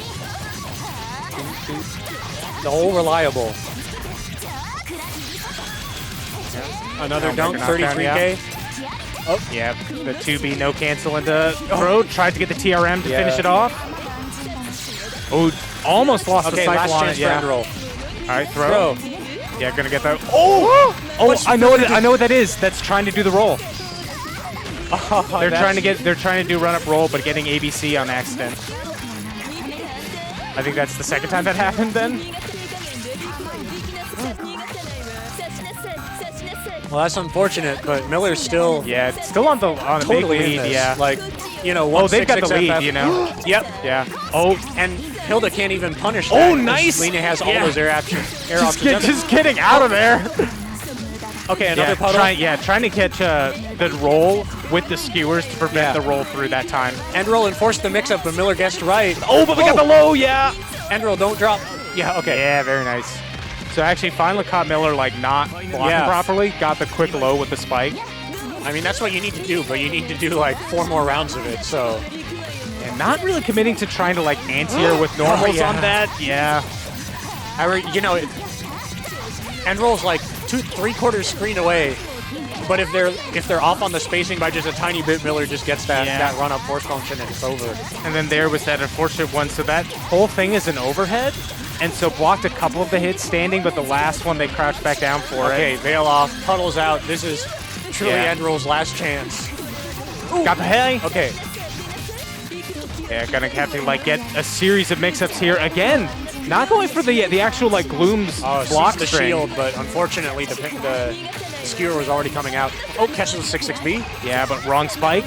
The whole reliable. Another Now dunk, make a knockdown, 33K. Yeah, the 2B no cancel into throw. Tried to get the TRM to finish it off. Oh, almost lost the Okay, cycle last on chance it. Yeah. for Endroll. All right, throw. Throw. Yeah, gonna get that. Oh, I know what that is. That's trying to do the roll. They're trying to do run up roll, but getting ABC on accident. I think that's the second time that happened then. Well, that's unfortunate, but Miller's still Yeah, it's still on the totally big in lead. this. Yeah. Like, you know, Oh, they've got the 166 lead, FF. you know. Yep. Yeah. Oh, And Hilda can't even punish that. Oh, 'cause nice. Linne has all Yeah. those air options. just getting out of there. Okay, another Yeah, puddle. trying to catch the roll with the skewers to prevent the roll through that time. Endroll enforced the mix-up, but Miller guessed right. Oh, but we got the low, yeah. Endroll, don't drop. Yeah, okay. Yeah, very nice. So actually finally caught Miller like not blocking Yeah. properly, got the quick low with the spike. I mean, that's what you need to do, but you need to do like 4 more rounds of it, so. And not really committing to trying to like anti-air with normals yeah. on that. Yeah. You know, Endroll's like 3/4 screen away, but if they're off on the spacing by just a tiny bit, Miller just gets that run-up force function and it's over. And then there was that unfortunate one. So that whole thing is an overhead. And so blocked a couple of the hits standing, but the last one they crouched back down for Okay, it. veil off, puddles out. This is truly Yeah. Endroll's last chance. Got the hay. Okay, Yeah, gonna have to like get a series of mix-ups here again. Not going for the actual like Gloom's block sees the string. shield, but unfortunately the skewer was already coming out. Oh, catches the 6-6B. Yeah, but wrong spike.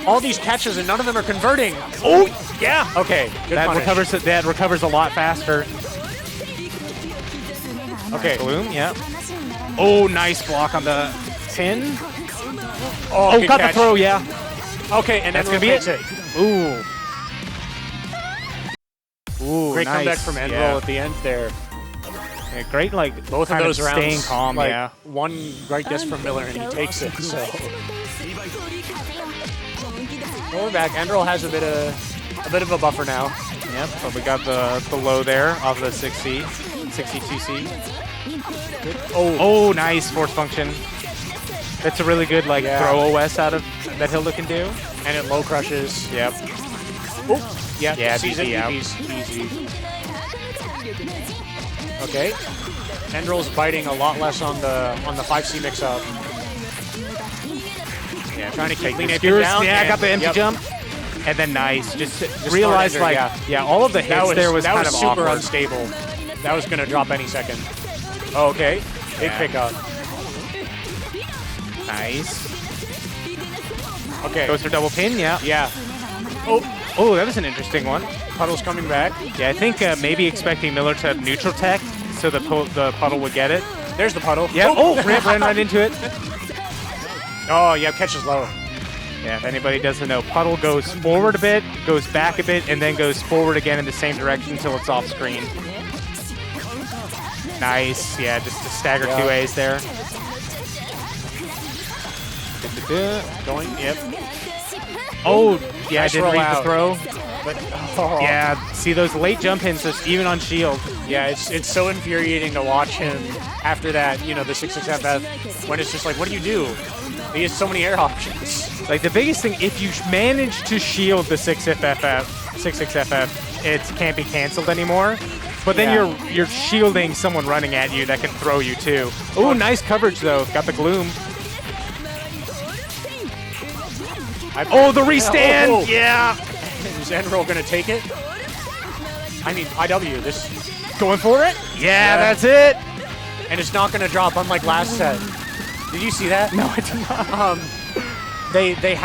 All these catches and none of them are converting. Oh, yeah. Okay, good punish. That recovers a lot faster. Okay. Gloom, yeah. Oh, nice block on the pin. Oh, good got catch. the throw, yeah. Okay, and That's Endroll gonna be takes it. it. Ooh. Ooh, Great nice. comeback from Endroll Yeah. at the end there. Yeah, great, like, Both of kind those rounds, staying calm, like, yeah. one right disc from Miller and he takes it, so. Well, we're back. Endroll has a bit of a buffer now. Yep, but we got the low there off the 6C, 62C. Oh, nice force function. That's a really good like throw OS out of that Hilda can do. And it low crushes. Yep. Oh, yeah, sees it. BB out. Easy. Okay. Endroll's biting a lot less on the 5C mix-up. Yeah, Trying to keep Linne skewers. down. Yeah, I got the empty yep. jump. And then nice. Just realized under, like all of the hits there was kind of super awkward. unstable. That was gonna drop any second. Okay. Big pickup. Nice. Okay. Goes for double pin, yeah. Yeah. Oh, that was an interesting one. Puddle's coming back. Yeah, I think maybe expecting Miller to have neutral tech so the puddle would get it. There's the puddle. Yeah. Oh, ran right into it. Oh, yeah, catches low. Yeah, if anybody doesn't know, puddle goes forward a bit, goes back a bit, and then goes forward again in the same direction until it's off screen. Nice. Yeah, just to stagger 2As there. Going, yep. Oh, yeah, Nice I didn't read rollout. the throw. But, Yeah, see those late jump hits, just even on shield. Yeah, it's so infuriating to watch him after that, the 6-6FF, when it's just like, what do? He has so many air options. Like the biggest thing, if you manage to shield the 6-6FF, it can't be canceled anymore. But then you're shielding someone running at you that can throw you too. Oh, nice coverage though. Got the gloom. Oh, the restand! Oh. Yeah! Is Endroll gonna take it? I mean, IW, this, Going for it? Yeah, that's it! and it's not gonna drop unlike last set. Did you see that? No, I did not. They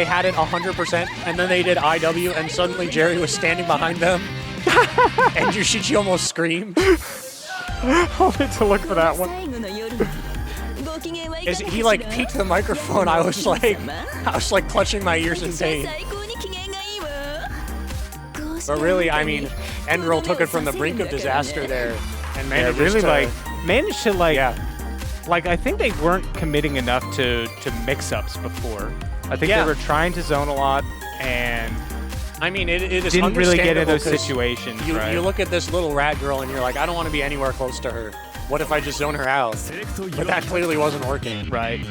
had it 100%, and then they did IW, and suddenly Jerry was standing behind them, and Yoshichi almost screamed. I'll need to look for that one. He like peeked the microphone. I was like clutching my ears in pain. But really, I mean, Endroll took it from the brink of disaster there, and managed managed to like I think they weren't committing enough to mix-ups before. I think they were trying to zone a lot and I mean, it is didn't really get in understandable those 'cause situations. Right? You look at this little rat girl and you're like, I don't want to be anywhere close to her. What if I just zone her out? But that clearly wasn't working. Right.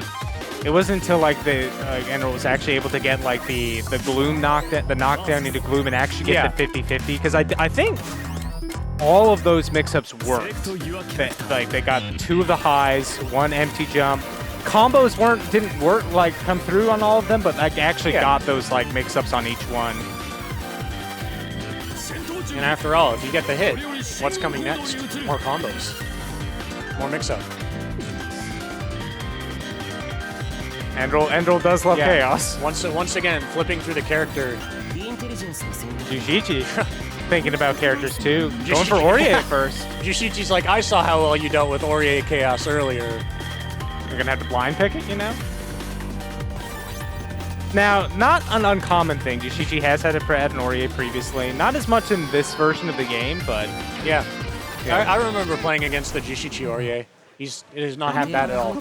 It wasn't until like the Endroll was actually able to get like the gloom knockdown into gloom and actually get the 50-50 because I think all of those mix-ups worked. They got 2 of the highs, 1 empty jump. Combos didn't work come through on all of them, but actually got those mix-ups on each one. And after all, if you get the hit, what's coming next? More combos. More mix-up. Endroll does love chaos. Once again, flipping through the character. Yoshichi thinking about characters too. Going for Orie at first. Yoshichi's like, I saw how well you dealt with Orie Chaos earlier. You're gonna have to blind pick it, Now, not an uncommon thing. Yoshichi has had an Orie previously. Not as much in this version of the game, but yeah. I remember playing against the Jishichi Orie. It is not half bad at all.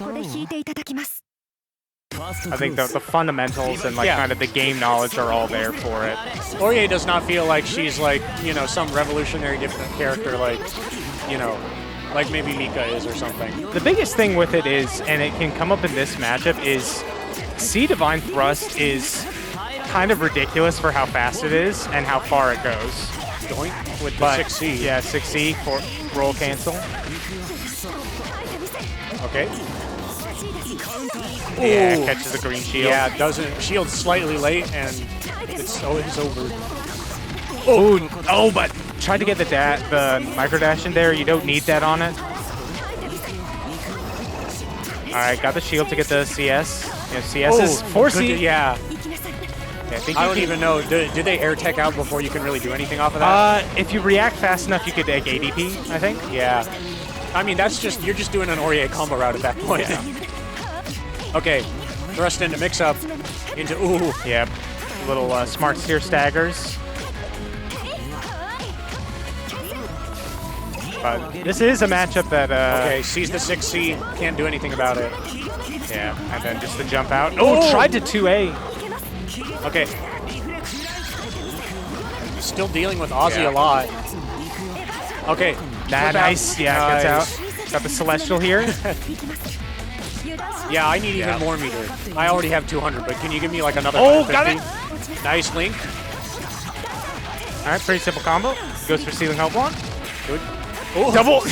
I think the fundamentals and kind of the game knowledge are all there for it. Orie does not feel like she's some revolutionary different character like maybe Mika is or something. The biggest thing with it is, and it can come up in this matchup, is C Divine Thrust is kind of ridiculous for how fast it is and how far it goes. Going with the 6C. Yeah, 6C for roll cancel. Okay. Yeah, catches the green shield. Yeah, doesn't shield slightly late and it's over. Oh, but try to get the micro dash in there. You don't need that on it. All right, got the shield to get the CS. Yeah, CS is 4C. Yeah. I think I don't even know. Do they air tech out before you can really do anything off of that? If you react fast enough, you could egg ADP, I think. Yeah. I mean, that's just, you're just doing an Orie combo route at that point. Yeah. Okay, thrust into mix-up, into, ooh. Yep. Little smart steer staggers. But this is a matchup that... Okay, sees the 6C, can't do anything about it. Yeah, and then just the jump out. Oh, tried to 2A. Okay. Still dealing with Ozzy a lot. Okay. Nice. Yeah, nice. gets out. Got the Celestial here. Yeah, I need even more meter. I already have 200, but can you give me like another Oh, 150? got it. Nice link. All right, pretty simple combo. Goes for ceiling help one. Good. Oh. Double.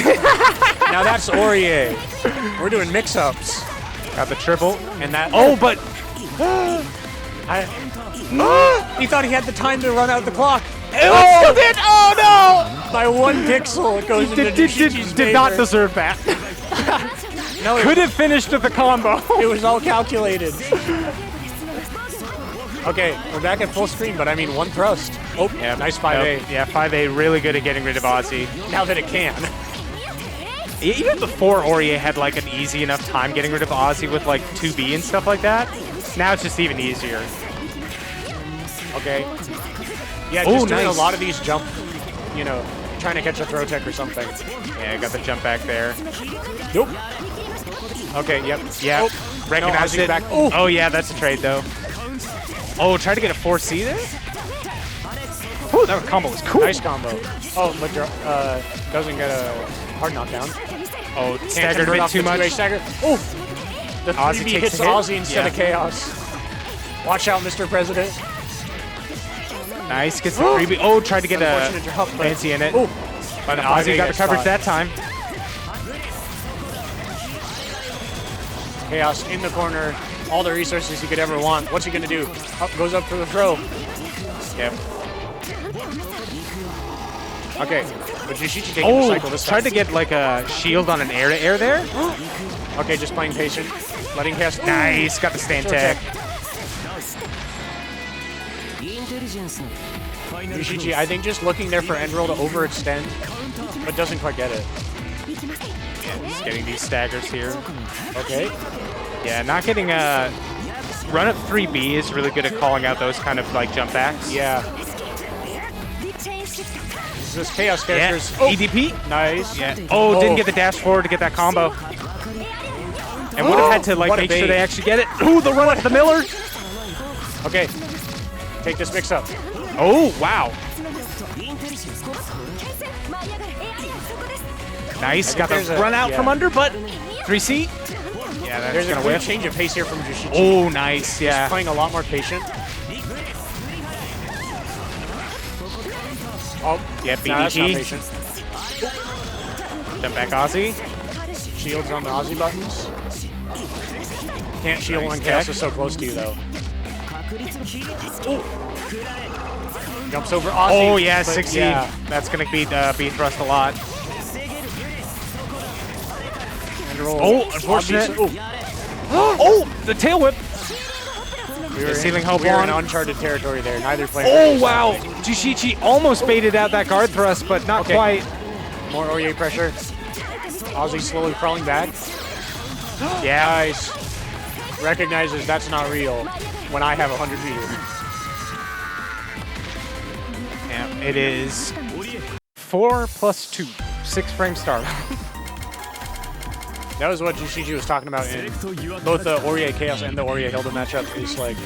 Now that's Orie. We're doing mix-ups. Got the triple. And that... Oh, but... He thought he had the time to run out the clock. Oh, did. Oh, no. By 1 pixel, it goes into Jushichi's Did not favor. deserve that. No, Could have finished with the combo. it was all calculated. Okay, we're back at full screen, but I mean 1 thrust. Oh, yeah, nice 5A. Yep. Yeah, 5A really good at getting rid of Ozzy. Now that it can. Even before Orie had like an easy enough time getting rid of Ozzy with like 2B and stuff like that, now it's just even easier. Okay. Yeah, Oh, just doing nice. a lot of these jump, you know, trying to catch a throw tech or something. Yeah, got the jump back there. Nope. Okay, yep. Yeah, Oh, recognize no, it. back. Oh, yeah, that's a trade though. Oh, try to get a 4C there? Oh, that combo was cool. Nice combo. Oh, but doesn't get a hard knockdown. Oh, Can't staggered a convert bit off too the 2A much. stagger. Oh! The Ozzy 3B takes hits a hit. Ozzy instead of Yeah. Chaos. Watch out, Mr. President. Nice, gets the 3B. Oh, tried to get a Unfortunate drop, but- fancy in it. Oh! But And a Ozzy 5A got the coverage spot. that time. Chaos in the corner. All the resources he could ever want. What's he gonna do? Up, goes up for the throw. Yep. Okay, but Jushichi taking the Oh, cycle this time. tried to get like a shield on an air-to-air there. Okay, just playing patient. Letting Chaos. Nice, got the stand tech. Jushichi, I think just looking there for Endroll to overextend, but doesn't quite get it. Yeah, just getting these staggers here. Okay. Yeah, not getting a run up 3B is really good at calling out those kind of like jump backs. Yeah. This Chaos Yeah. characters. Oh, EDP. nice. Yeah. Oh, didn't get the dash forward to get that combo. And would have had to like What a make sure bait. they actually get it. Ooh, the run up the Miller. Okay. Take this mix up. Oh, wow. Nice, got the there's a- run out yeah. from under, but 3C. Yeah, that's There's a gonna clear whiff. change of pace here from Jushichi. Oh, nice, yeah. Playing a lot more patient. Oh, Yeah, no, that's not BDG. patient. Jump back Ozzy. Shields on the Ozzy buttons. Can't shield Nice when Chaos tech. is so close to you, though. Ooh. Jumps over Ozzy. Oh, yeah, but 6C. yeah. That's going to beat thrust a lot. Endroll. Oh, unfortunate. Obviously- Oh, the tail whip. We were ceiling in, help we were in on. uncharted territory there. Neither player. Oh, wow. Jushichi almost baited out that guard thrust, but not Okay. quite. More Orie pressure. Ozzy slowly crawling back. Yeah. Nice. Recognizes that's not real when I have 100 meters. Yeah, it is 4 plus 2. 6 frame start. That was what Jushichi was talking about in both the Orie Chaos and the Orie Hilda matchup. Is like,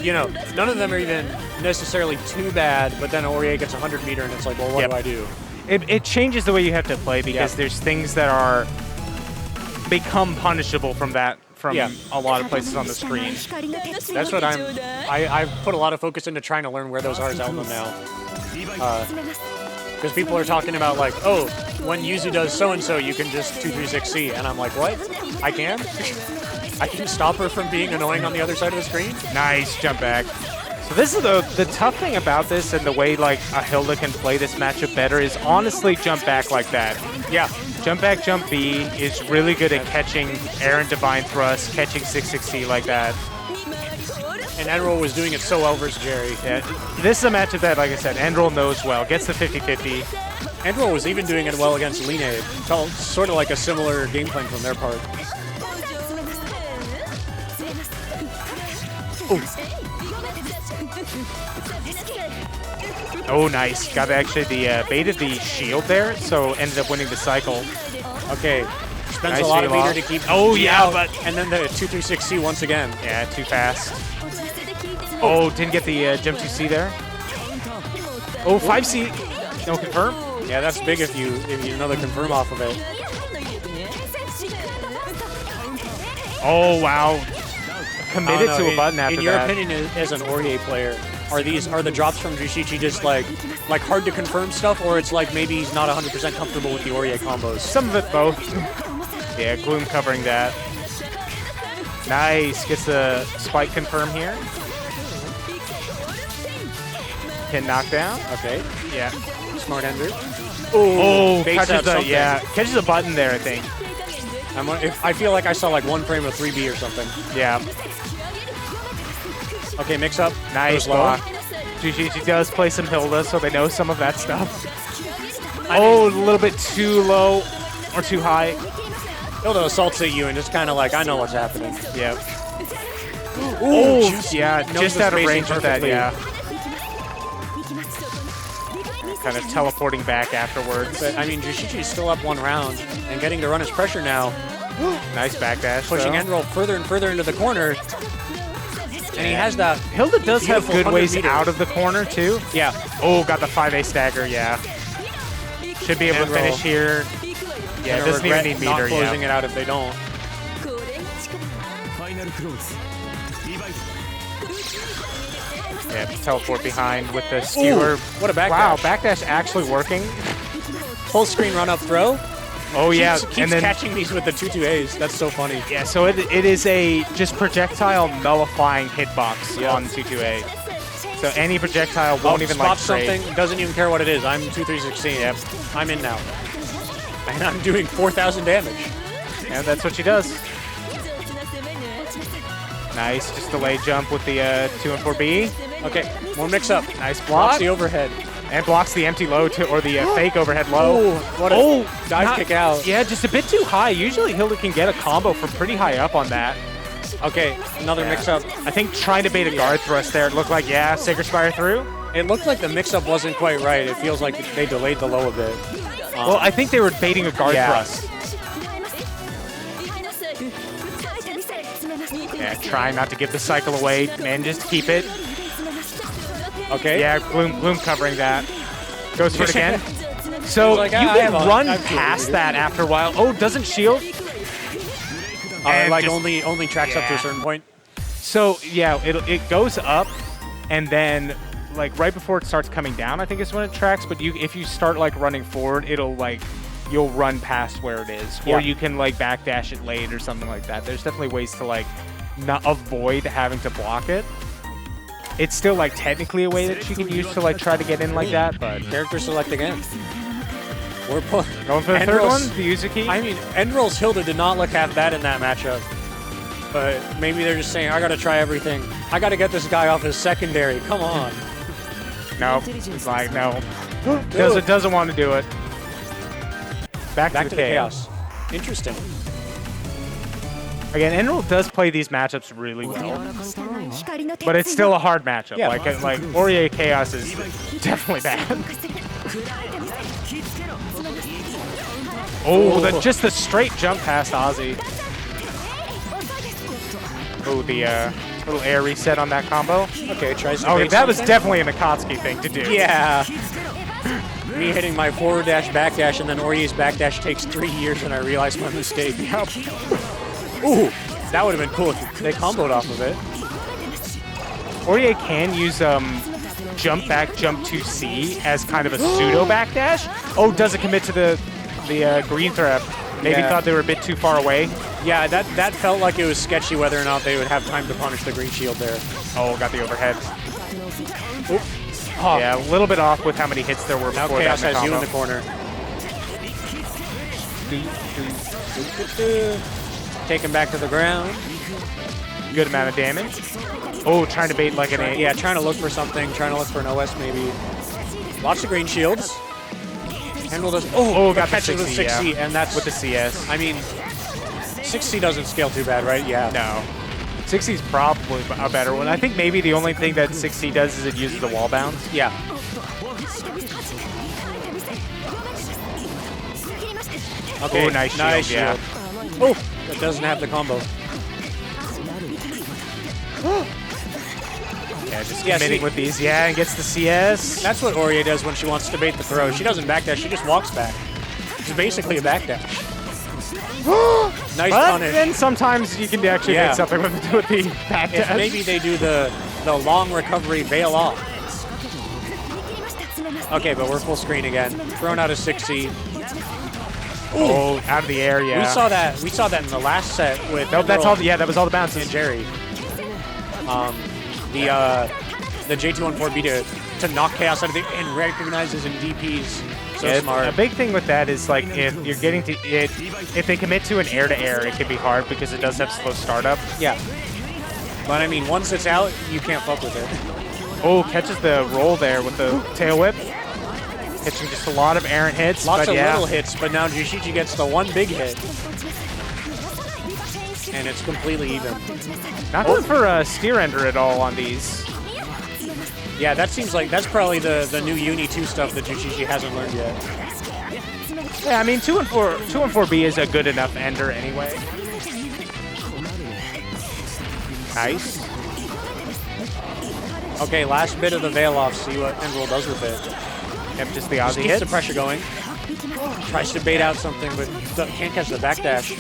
you know, none of them are even necessarily too bad, but then Orie gets 100 meter and it's like, well, what Yep. do I do? It changes the way you have to play because Yeah. there's things that are become punishable from that from Yeah. a lot of places on the screen. That's what I've put a lot of focus into trying to learn where those are as Zelda now. Because people are talking about like, oh, when Yuzu does so-and-so, you can just 236C. And I'm like, what? I can? I can stop her from being annoying on the other side of the screen? Nice jump back. So this is the tough thing about this and the way like a Hilda can play this matchup better is honestly jump back like that. Yeah. Jump back, jump B is really good at catching Air and Divine Thrust, catching 660 like that. And Endroll was doing it so well versus Jerry. Yeah, this is a matchup that, like I said, Endroll knows well. Gets the 50-50. Endroll was even doing it well against Linne. It felt sort of like a similar game plan from their part. Oh, nice. Got actually the baited the shield there, so ended up winning the cycle. Okay. Spends Nice a lot of shield meter off. to keep Oh, G yeah, out, but... And then the 236C once again. Yeah, too fast. Oh, didn't get the jump 2C there. Oh, 5C. No confirm. Yeah, that's big if you know the confirm off of it. Oh, wow. Committed I don't know. to a button after In your that. opinion, as an Orie player, are the drops from Jushichi just like hard to confirm stuff, or it's like maybe he's not 100% comfortable with the Orie combos? Some of it both. Yeah, Gloom covering that. Nice. Gets the spike confirm here. Hit knockdown. Okay. Yeah. Smart ender. Oh, Baits catches out something. catches a button there, I think. I feel like I saw like one frame of 3B or something. Yeah. Okay, mix up. Nice Goes low. block. Jushichi does play some Hilda, so they know some of that stuff. Oh, a little bit too low or too high. Hilda assaults at you and it's kind of like, I know what's happening. Yeah. Ooh, yeah, knows just the out of spacing range with that, perfectly. yeah. Kind of teleporting back afterwards. But, I mean, Jushichi's still up one round and getting to run his pressure now. Nice backdash. Pushing though. Endroll further and further into the corner. And he has that. Hilda does have beautiful good 100 ways meters. out of the corner, too. Yeah. Oh, got the 5A stagger, yeah. Should be able to Endroll. finish here. Yeah, Gonna doesn't even regret need not meter, closing yeah. it out if they don't. Yeah, teleport behind with the skewer. What a backdash. Wow, backdash actually working. Full screen run up throw. Oh, yeah. Keeps and then, catching these with the 2-2As. That's so funny. yeah, so it is a just projectile nullifying hitbox on 2-2A. So any projectile won't even like spots trade. something, doesn't even care what it is. I'm 2-3-16. Yep. I'm in now. And I'm doing 4,000 damage. And that's what she does. Nice, just delay jump with the 2 and 4B. Okay, more mix up. Nice Blocks block. the overhead. And blocks the empty low or the fake overhead low. Ooh, what a dive kick out. Yeah, just a bit too high. Usually Hilda can get a combo from pretty high up on that. Okay, another mix up. I think trying to bait a guard thrust there. It looked like, yeah, Sacred Spire through. It looked like the mix up wasn't quite right. It feels like they delayed the low a bit. Well, I think they were baiting a guard thrust. Yeah, trying not to give the cycle away and just keep it. Okay. Yeah, Gloom covering that. Goes for it again. So like, you I can have run I have past that after a while. Oh, doesn't shield. And like just- only tracks up to a certain point. So yeah, it goes up, and then like right before it starts coming down, I think is when it tracks. But if you start like running forward, it'll like you'll run past where it is, or you can like backdash it late or something like that. There's definitely ways to like not avoid having to block it. It's still like technically a way that you can use to like try to get in like that, but Character select again. We're going for the third one, the Uzuki. I mean, Endroll's Hilda did not look half bad in that matchup. But maybe they're just saying, I gotta try everything. I gotta get this guy off his secondary. Come on. No, it's like no. doesn't want to do it. Back to the chaos. Interesting. Again, Endroll does play these matchups really well, but it's still a hard matchup. Yeah. Like Orie Chaos is definitely bad. Oh, just the straight jump past Ozzy. Oh, the little air reset on that combo. Okay, tries to Oh, bait that was something. definitely an Akatsuki thing to do. Yeah. Me hitting my forward dash, backdash, and then Orie's backdash takes 3 years, and I realized my mistake. Yep. Ooh, that would have been cool if they comboed off of it. Orie can use jump back, jump 2C as kind of a pseudo backdash. Oh, doesn't commit to the green threat. Maybe thought they were a bit too far away. Yeah, that felt like it was sketchy whether or not they would have time to punish the green shield there. Oh, got the overhead. Oop. Oh. Yeah, a little bit off with how many hits there were Now before Chaos that has you in combo. the corner. Take him back to the ground. Good amount of damage. Oh, trying to bait like an A. Yeah, trying to look for something, trying to look for an OS maybe. Lots of green shields. Endroll does. Got the catches 6C, with 6C, yeah. and that's With the CS. I mean, 6C doesn't scale too bad, right? Yeah. No. 6C is probably a better one. I think maybe the only thing that 6C does is it uses the wall bounce. Yeah. Okay, nice shield, yeah. Oh, that doesn't have the combo. Yeah, just committing with these. Yeah, and gets the CS. That's what Orie does when she wants to bait the throw. She doesn't backdash, she just walks back. It's basically a backdash. Nice But punish. then sometimes you can actually Yeah. make something with the backdash. If maybe they do the long recovery veil off. Okay, but we're full screen again. Thrown out of 6C. Oh, out of the air, yeah. We saw that in the last set with Nope, that's Endroll all. Yeah, that was all the bounces. and Jerry. The J214B to knock chaos out of it and recognizes and DPs. So Yeah, smart. a big thing with that is like if you're getting to it, if they commit to an air-to-air, it can be hard because it does have slow startup. Yeah. But I mean, once it's out, you can't fuck with it. Oh, catches the roll there with the tail whip. Catching just a lot of errant hits. Lots but of yeah. little hits, but now Jushichi gets the one big hit. And it's completely even. Not good for steer ender at all on these. Yeah, that seems like that's probably the new UNI2 stuff that Jushichi hasn't learned yet. Yeah, I mean 2 and 4B is a good enough ender anyway. Nice. Okay, last bit of the veil off. See what Endroll does with it. Yep, just the Just Aussie keeps hits. the pressure going. Tries to bait out something, but can't catch the backdash.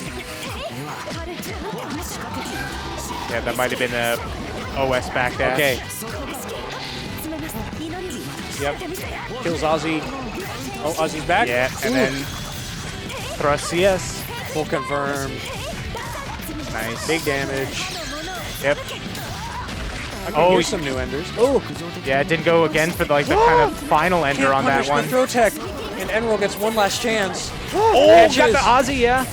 Yeah, that might have been a OS backdash. Okay. Yep. Kills Ozzy. Oh, Ozzy's back. Yeah, and Ooh. then thrust CS. Full confirm. Nice. Big damage. Yep. I can use some new enders. Oh, Yeah, it didn't go again for like the kind of final ender on that one. Throw tech, and Endroll gets one last chance. Oh, got the Aussie, yeah.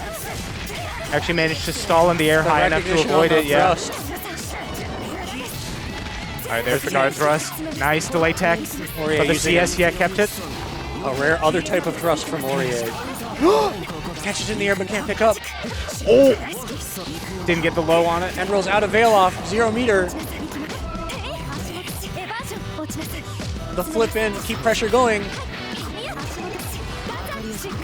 Actually managed to stall in the air high enough to avoid it, yeah. All right, there's the guard thrust. Nice delay tech. Orie But the using CS, yeah, kept it. a rare other type of thrust from Orie. Catches in the air but can't pick up. Oh! Didn't get the low on it. Endroll's out of veil off, 0 meter. The flip in, keep pressure going.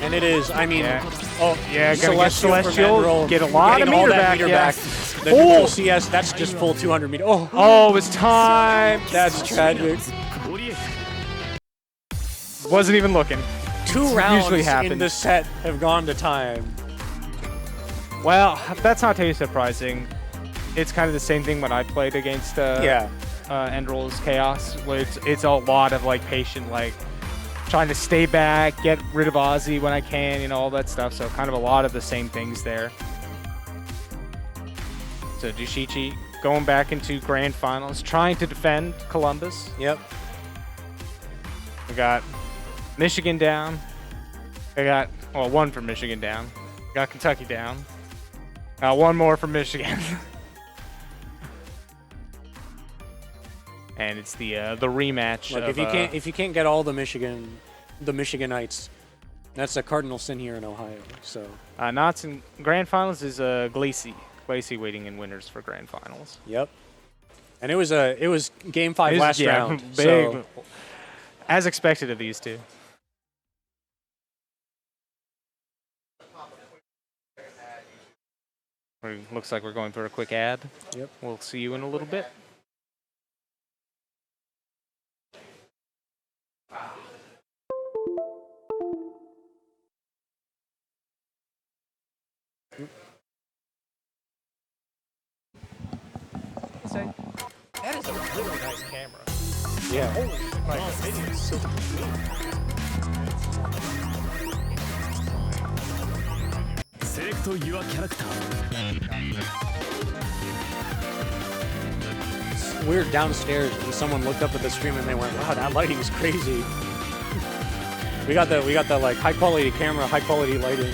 And it is, I mean, oh, Yeah, gonna get from Celestial, Endroll, get a lot of getting all meter that back, meter yeah. back. The neutral CS, that's just full 200 meter. Oh, Oh, it was time. that's tragic. Wasn't even looking. 2 rounds usually in happens. the set have gone to time. Well, that's not too surprising. It's kind of the same thing when I played against Endroll's Chaos, where it's a lot of like patient, like trying to stay back, get rid of Ozzy when I can, you know, all that stuff. So kind of a lot of the same things there. So Jushichi going back into grand finals, trying to defend Columbus. Yep. We got Michigan down. We got, well, one from Michigan down. We got Kentucky down. One more from Michigan. And it's the rematch. Look, of, if you can't get all the Michiganites, that's a cardinal sin here in Ohio. So Knots in grand finals is Glacey. Glacey waiting in winners for grand finals. yep. And it was game 5 It was- last yeah, round. big, So as expected of these two. Looks like we're going for a quick ad. Yep. We'll see you in a little bit. That is a really nice camera. yeah. My opinion is so It's weird downstairs when someone looked up at the stream and they went, "Wow, that lighting is crazy." we got the like high quality camera, high quality lighting.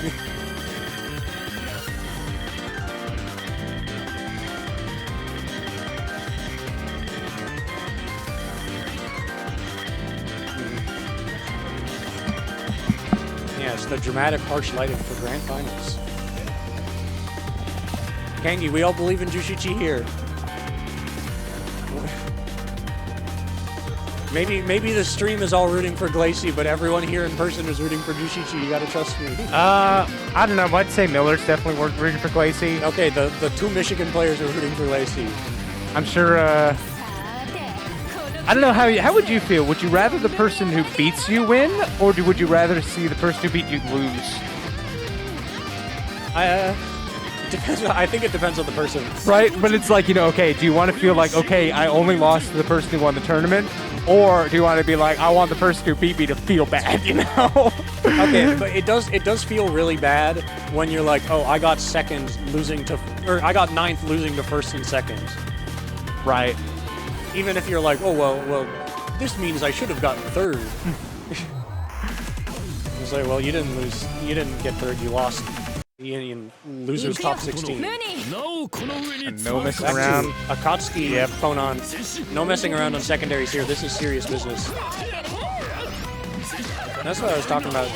It's the dramatic harsh lighting for Grand Finals. Kangi, we all believe in Jushichi here. Maybe the stream is all rooting for Glacey, but everyone here in person is rooting for Jushichi. You gotta trust me. I don't know. I'd say Miller's definitely rooting for Glacey. Okay, the 2 Michigan players are rooting for Glacey. I'm sure. I don't know how would you feel? Would you rather the person who beats you win, or would you rather see the person who beat you lose? It depends. I think it depends on the person. Right, but it's like, okay, do you want to feel like, okay, I only lost to the person who won the tournament, or do you want to be like, I want the person who beat me to feel bad, Okay, but it does feel really bad when you're like, oh, I got second losing to, or I got 9th losing to first and second. Right. Even if you're like, oh, well, this means I should have gotten 3rd. It's like, well, you didn't lose. You didn't get 3rd. You lost. In losers top 16. And no messing around. Akatsuki, Yep. Phonon. No messing around on secondaries here. This is serious business. That's what I was talking about.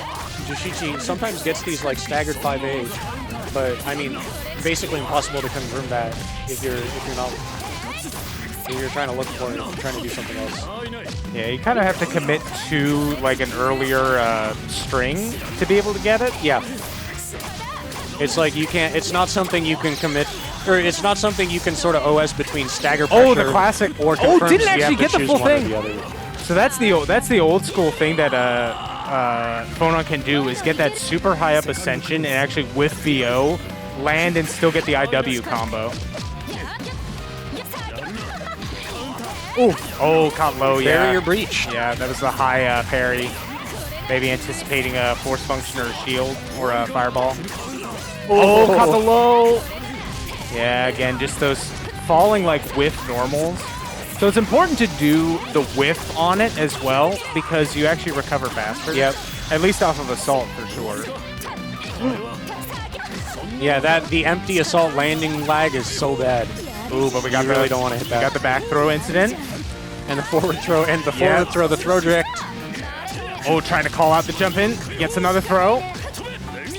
Jushichi sometimes gets these like staggered 5A, but I mean, basically impossible to confirm that if you're not. If you're trying to look for it, trying to do something else. Yeah, you kind of have to commit to like an earlier string to be able to get it. Yeah. It's like you can't. It's not something you can commit, or it's not something you can sort of OS between stagger pressure. Oh, the classic. Or didn't actually get the full thing. The So that's the old school thing that Phonon can do is get that super high up ascension and actually whiff VO, land and still get the IW combo. Ooh. Oh, caught low, yeah. Barrier breach. Yeah, that was the high parry. Maybe anticipating a force function or a shield or a fireball. Oh, caught the low. Yeah, again, just those falling like whiff normals. So it's important to do the whiff on it as well because you actually recover faster. Yep. At least off of assault for sure. Yeah, the empty assault landing lag is so bad. Ooh, but we got really don't want to hit that. We got the back throw incident. And the forward throw, and the forward throw, the throw direct. Oh, trying to call out the jump in. Gets another throw.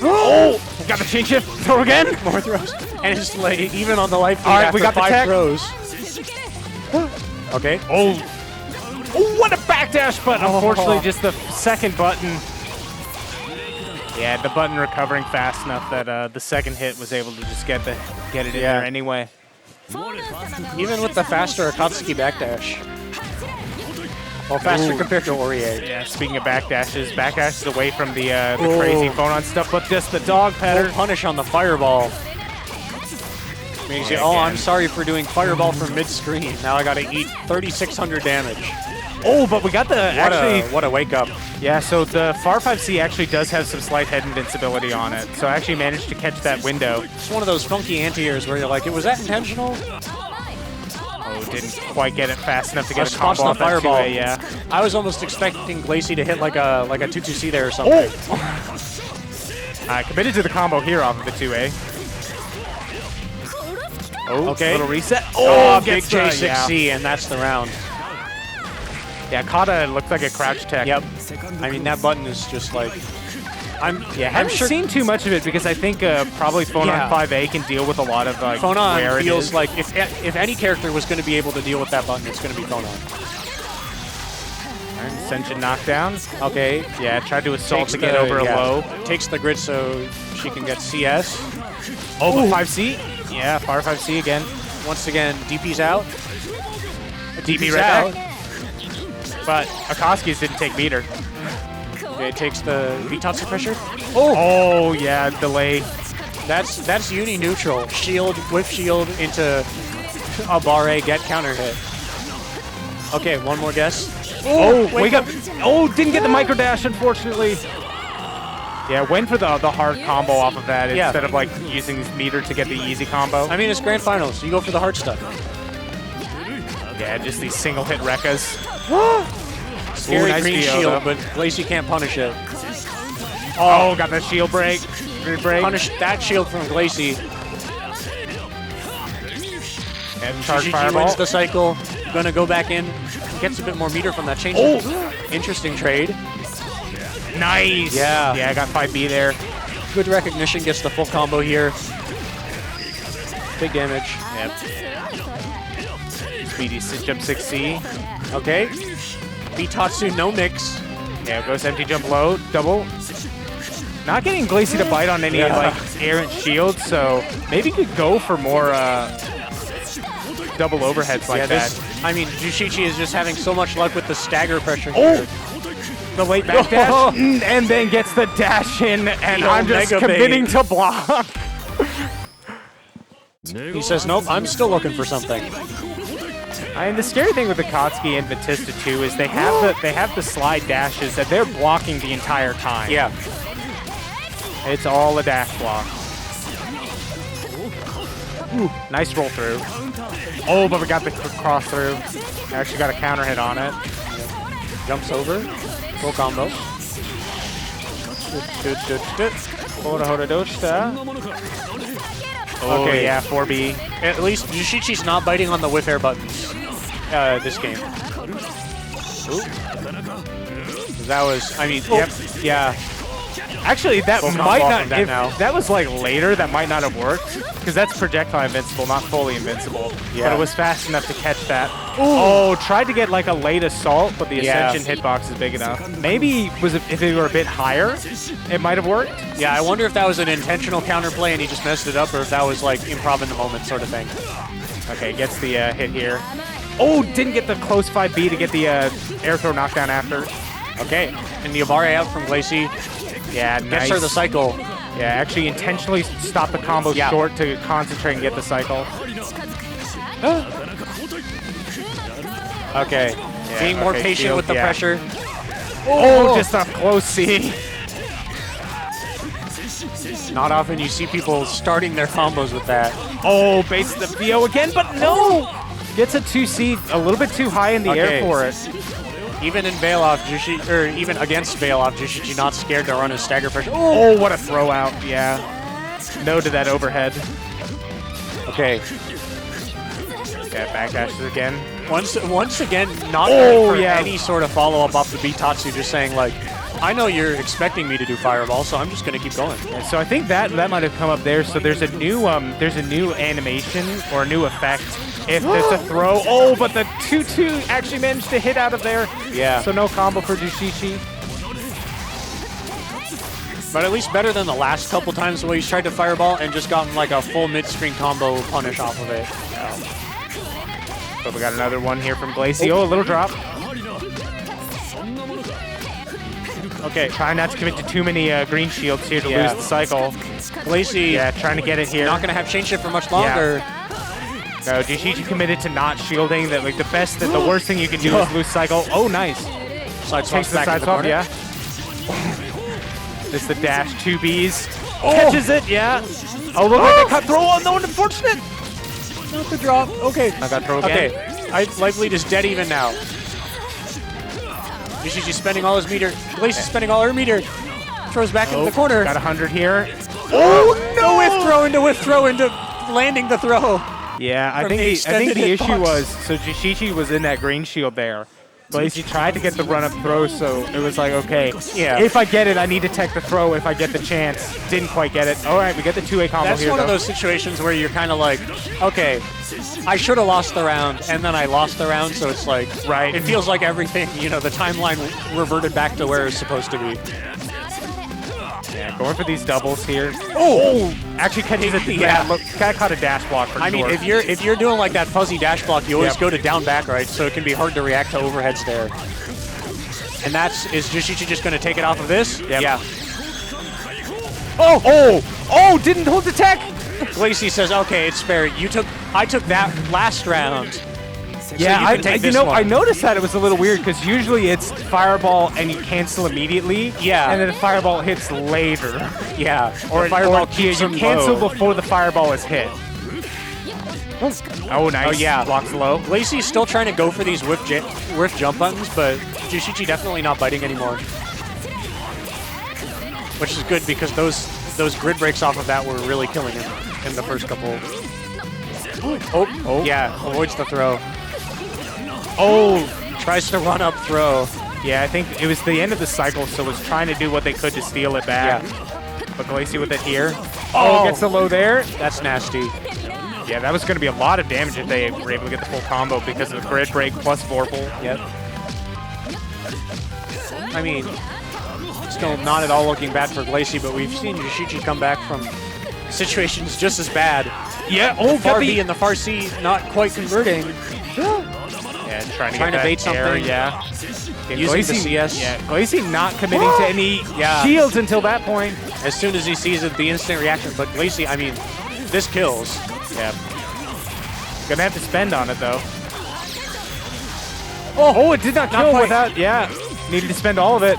Oh, got the chain shift. Throw again. More throws. And it's like, even on the life feed all right, after we got 5 the tech. throws. Okay. Oh, what a backdash, but unfortunately just the second button. Yeah, the button recovering fast enough that the second hit was able to just get it in there anyway. Even with the faster Akatsuki backdash. Well, faster compared to Orie. Yeah, speaking of backdashes away from the crazy Phonon stuff, but just the dog pattern. Punish on the fireball. Means I'm sorry for doing fireball from mid-screen. Now I gotta eat 3,600 damage. Oh, but we got the what a wake up. Yeah, so the FAR 5C actually does have some slight head invincibility on it. So I actually managed to catch that window. It's one of those funky anti-airs where you're like, was that intentional? Oh, didn't quite get it fast enough to get a spots combo on the off that fireball. 2A, yeah. I was almost expecting Glacey to hit like a 2-2C there or something. Committed to the combo here off of the 2A. Oh, okay. Little reset. Oh, big J6C, and that's the round. Yeah, Kata looks like a crouch tech. Yep. I mean, that button is just like... I haven't seen too much of it because I think probably Phonon 5A can deal with a lot of like Phonon feels like if any character was going to be able to deal with that button, it's going to be Phonon. Ascension knockdown. Okay. Yeah, tried to assault to get over a low. Takes the grid so she can get CS. Oh, but 5C. Yeah, FAR 5C again. Once again, DP's out. DP right out. But Akatsuki's didn't take meter. Okay, it takes the Vitatsu pressure. Oh, yeah, delay. That's uni neutral. Shield with shield into a bar A, get counter hit. Okay, one more guess. Wake up. Oh, didn't get the micro dash, unfortunately. Yeah, went for the hard combo off of that instead of like using meter to get the easy combo. I mean, it's grand finals, so you go for the hard stuff. Yeah, just these single hit Rekkas. Scary nice green VO, shield, though. but Glacey can't punish it. Oh, got the shield break. Punish that shield from Glacey. And charge GG fireball. wins the cycle. Gonna go back in. Gets a bit more meter from that change. Interesting trade. Nice. Yeah. Yeah, I got 5B there. Good recognition, gets the full combo here. Big damage. Yep. Speedy jump 6C. Okay. Bitatsu, no mix. Yeah, goes empty jump low, double. Not getting Glacey to bite on any like errant shields, so maybe could go for more double overheads like that. I mean, Jushichi is just having so much luck with the stagger pressure Oh! here. The late back dash, and then gets the dash in, and I'm just committing to block. He says, nope, I'm still looking for something. And the scary thing with Akatsuki and Batista too is they have the slide dashes that they're blocking the entire time. Yeah. It's all a dash block. Ooh, nice roll through. Oh, but we got the cross through. Actually got a counter hit on it. Jumps over. Full combo. Okay, yeah, 4B. At least Jushichi's not biting on the whiff air buttons this game. Ooh. That was, I mean, yep, yeah. Actually, that Full might combo not, from that if now. that was like later, that might not have worked. Because that's projectile invincible, not fully invincible. Yeah. But it was fast enough to catch that. Oh, tried to get like a late assault, but the Ascension hitbox is big enough. Maybe if it were a bit higher, it might have worked. Yeah, I wonder if that was an intentional counterplay and he just messed it up, or if that was like improv in the moment sort of thing. Okay, gets the hit here. Oh, didn't get the close 5B to get the air throw knockdown after. Okay, and the Yabare out from Glacey. Yeah, Gets nice. her the cycle. Yeah, actually intentionally stopped the combo short to concentrate and get the cycle. Okay, being more patient shield, with the pressure. Oh, just a close C. Not often you see people starting their combos with that. Oh, baits the VO again, but no! Gets a 2C a little bit too high in the air for it. Even in bailoff, even against bailoff, Jushichi not scared to run his stagger pressure. Oh, what a throw out, yeah. No to that overhead. Okay. Yeah, backdashes again. Once again, not going for any sort of follow-up off the Bitatsu, just saying like, I know you're expecting me to do fireball, so I'm just gonna keep going. Yeah, so I think that might have come up there. So there's a new animation or a new effect if there's a throw. Oh, but the 2-2 actually managed to hit out of there. Yeah. So no combo for Jushichi. But at least better than the last couple times where he's tried to fireball and just gotten like a full mid-screen combo punish off of it. Yeah. But we got another one here from Glacey. Oh, a little drop. Okay, trying not to commit to too many green shields here to lose the cycle. Glacey, trying to get it here. Not gonna have chain shift for much longer. No, Jushichi committed to not shielding. That like the worst thing you can do is lose cycle. Oh, nice. Side Takes swaps the back side in the swap, corner. yeah. It's the dash 2Bs. Catches it, yeah. Oh, look like a cut throw. Oh, no, unfortunate. Not the drop. Okay. I got throw again. Okay. Life lead is dead even now. Jushichi's spending all his meter. Glacey's spending all her meter. Throws back into the corner. Got 100 here. Oh, no! Whiff throw into landing the throw. Yeah, I think the issue was, so Jushichi was in that green shield there. Glacey tried to get the run-up throw, so it was like, okay, if I get it, I need to tech the throw if I get the chance. Didn't quite get it. All right, we get the 2A combo That's here, one of those situations where you're kind of like, okay, I should have lost the round, and then I lost the round, so it's like, it feels like everything, the timeline reverted back to where it's supposed to be. Yeah, going for these doubles here. Oh! Actually catches it. Yeah, look, got caught a dash block for sure. I mean, if you're doing like that fuzzy dash block, you always go to down back, right? So it can be hard to react to overheads there. And is Jushichi just going to take it off of this? Yep. Yeah. Oh! Didn't hold the tech! Glacey says, okay, it's fair. I took that last round. Yeah, so I noticed that it was a little weird because usually it's fireball and you cancel immediately. Yeah. And then the fireball hits later. Yeah. Or fireball you cancel before the fireball is hit. Oh, nice. Oh, yeah. Blocks low. Glacey's still trying to go for these whiff jump buttons, but Jushichi definitely not biting anymore. Which is good because those grid breaks off of that were really killing him in the first couple. Oh. Yeah, avoids the throw. Oh, tries to run up throw. Yeah, I think it was the end of the cycle, so was trying to do what they could to steal it back. But Glacey with it here. Oh, gets the low there. That's nasty. Yeah, that was going to be a lot of damage if they were able to get the full combo because of the grid break plus Vorpal. Yep. I mean, still not at all looking bad for Glacey, but we've seen Yoshichi come back from situations just as bad. Yeah, Far B and the Far C not quite converting. Yeah, trying to bait air, something. Yeah. Using the CS. Yeah, Glacey not committing to any shields until that point. As soon as he sees it, the instant reaction. But Glacey, I mean, this kills. Yeah. Gonna have to spend on it, though. Oh, it did not kill without, needed to spend all of it.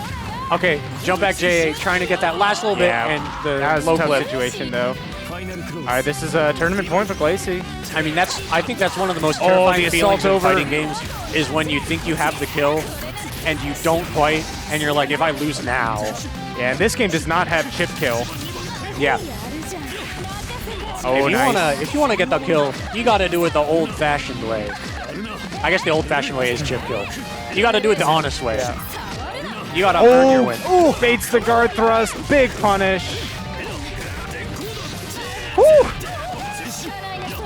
Okay, jump back JA, trying to get that last little bit, and the that was low a tough clip. situation, though. All right, this is a tournament point for Glacey. I mean, I think that's one of the most terrifying the feelings assault in fighting games, is when you think you have the kill, and you don't quite, and you're like, if I lose now. Yeah, and this game does not have chip kill. Yeah. Oh, if you wanna get the kill, you gotta do it the old-fashioned way. I guess the old-fashioned way is chip kill. You gotta do it the honest way. You gotta earn your win. Oh, baits the guard thrust. Big punish. Woo.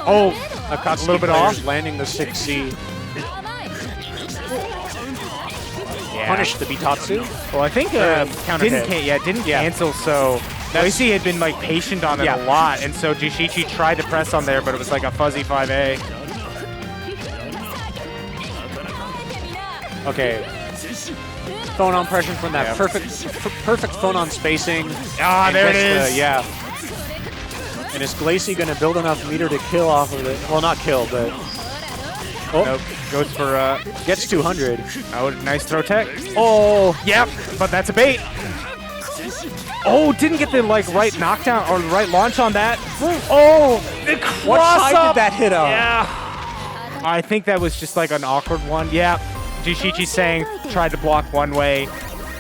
Oh, Akatsuki a little bit off. Landing the 6C. Yeah. Punish the Bitatsu. Well, I think counter didn't hit. cancel, so Glacey had been like patient on it a lot, and so Yoshichi tried to press on there, but it was like a fuzzy 5A. Okay. Phonon pressure from that perfect Phonon spacing. Ah, there it is. And is Glacey going to build enough meter to kill off of it? Well, not kill, but... Oh, nope. Goes for... gets 200. Oh, nice throw tech. Oh, yep, but that's a bait. Oh, didn't get the right knockdown or right launch on that. Oh, the cross what side up. did that hit on? Yeah. I think that was just like an awkward one. Yeah. Yoshichi saying tried to block one way.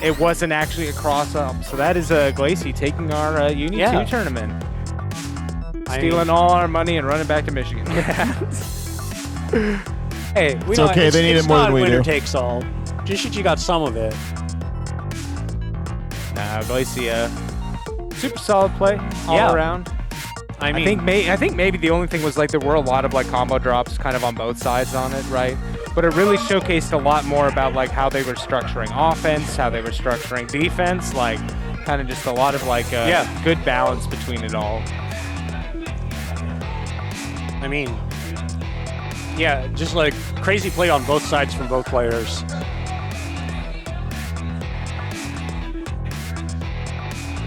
It wasn't actually a cross up. So that is Glacey taking our UNI2 tournament. Stealing all our money and running back to Michigan. Hey, it's okay. They need it more than we do. Winner takes all. Yoshichi got some of it. Glacey, super solid play all around. I think maybe the only thing was there were a lot of combo drops kind of on both sides on it, right? But it really showcased a lot more about how they were structuring offense, how they were structuring defense, kind of just a lot of good balance between it all. I mean, yeah, just crazy play on both sides from both players.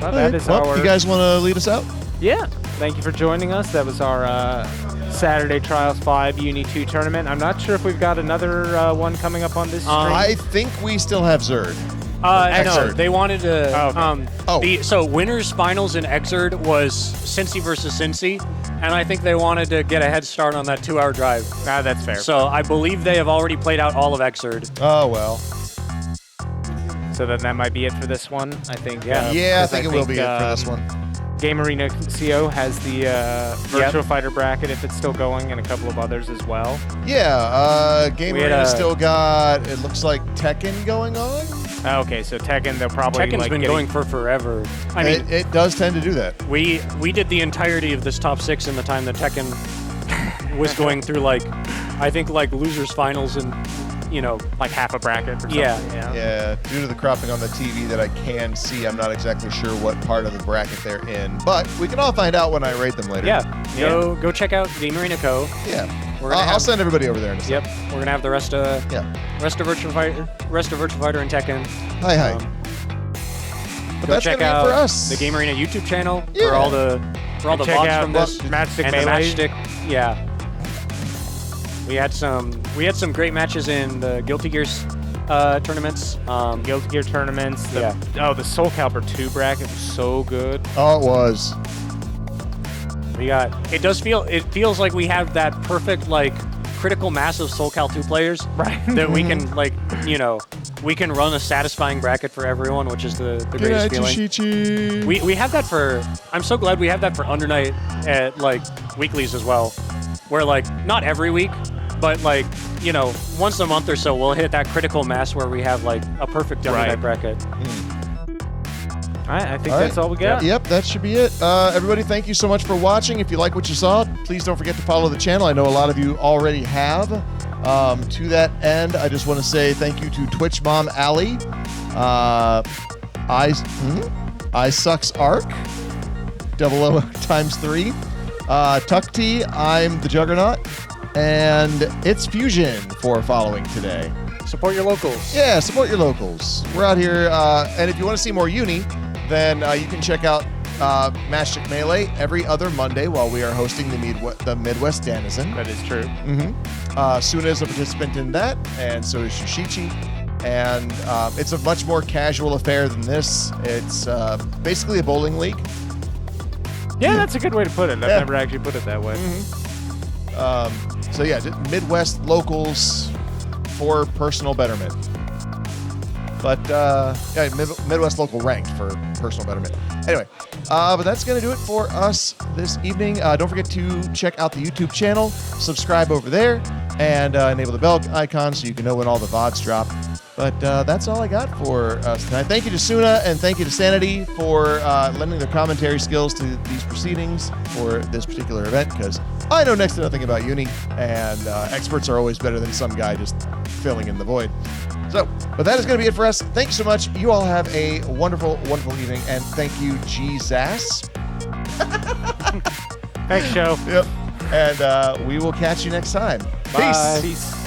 Well, that is you guys want to lead us out? Yeah. Thank you for joining us. That was our Saturday Trials 5 UNI2 tournament. I'm not sure if we've got another one coming up on this stream. I think we still have Zerd. No, they wanted to... So winners finals in Xrd was Cincy versus Cincy, and I think they wanted to get a head start on that 2-hour drive. That's fair. So I believe they have already played out all of Xrd. Oh, well. So then that might be it for this one, I think. I think it will be it for this one. Game Arena CO has the Virtual Fighter bracket if it's still going, and a couple of others as well. Yeah, Game Arena still got, it looks like Tekken going on. Okay, so Tekken, they'll probably Tekken's been going for forever. I mean, it does tend to do that. We did the entirety of this top 6 in the time that Tekken was going through I think losers finals and half a bracket or something. Yeah, due to the cropping on the TV that I can see, I'm not exactly sure what part of the bracket they're in, but we can all find out when I rate them later. Go check out Game Arena Co. Yeah. I'll send everybody over there in a second. Yep. We're gonna have the rest of Virtual Fighter and Tekken. Hi. But that's check gonna be it for out us. the Game Arena YouTube channel for all the VODs from this Matchstick and Melee. the Matchstick. Yeah. We had some great matches in the Guilty Gears tournaments. Guilty Gear tournaments. The Soul Calibur 2 bracket was so good. Oh, it was. It feels like we have that perfect critical mass of Soul Cal 2 players, right? That we can we can run a satisfying bracket for everyone, which is the greatest feeling. We have that for. I'm so glad we have that for Undernight at weeklies as well, where not every week, but you know, once a month or so, we'll hit that critical mass where we have like a perfect UNI2 bracket. All right, I think that's all we got. Yep, that should be it. Everybody, thank you so much for watching. If you like what you saw, please don't forget to follow the channel. I know a lot of you already have. To that end, I just want to say thank you to Twitch Mom Allie, I Sucks Arc, 00 times 3, Tuck T, I'm the Juggernaut, and It's Fusion for following today. Support your locals. Yeah, support your locals. We're out here, and if you want to see more Uni, then you can check out Matchstick Melee every other Monday while we are hosting the Midwest Danizen. That is true. Suna is a participant in that, and so is Yoshichi. And it's a much more casual affair than this. It's basically a bowling league. Yeah, that's a good way to put it. I've never actually put it that way. So yeah, just Midwest locals for personal betterment. But yeah, Midwest local ranked for personal betterment. Anyway, but that's going to do it for us this evening. Don't forget to check out the YouTube channel, subscribe over there, and enable the bell icon so you can know when all the VODs drop. But that's all I got for us tonight. Thank you to Suna and thank you to Sanity for lending their commentary skills to these proceedings for this particular event, because I know next to nothing about Uni, and experts are always better than some guy just filling in the void. So, but that is going to be it for us. Thank you so much. You all have a wonderful, wonderful evening, and thank you, Jesus. Thanks, Joe. Yep. And we will catch you next time. Bye. Peace. Peace.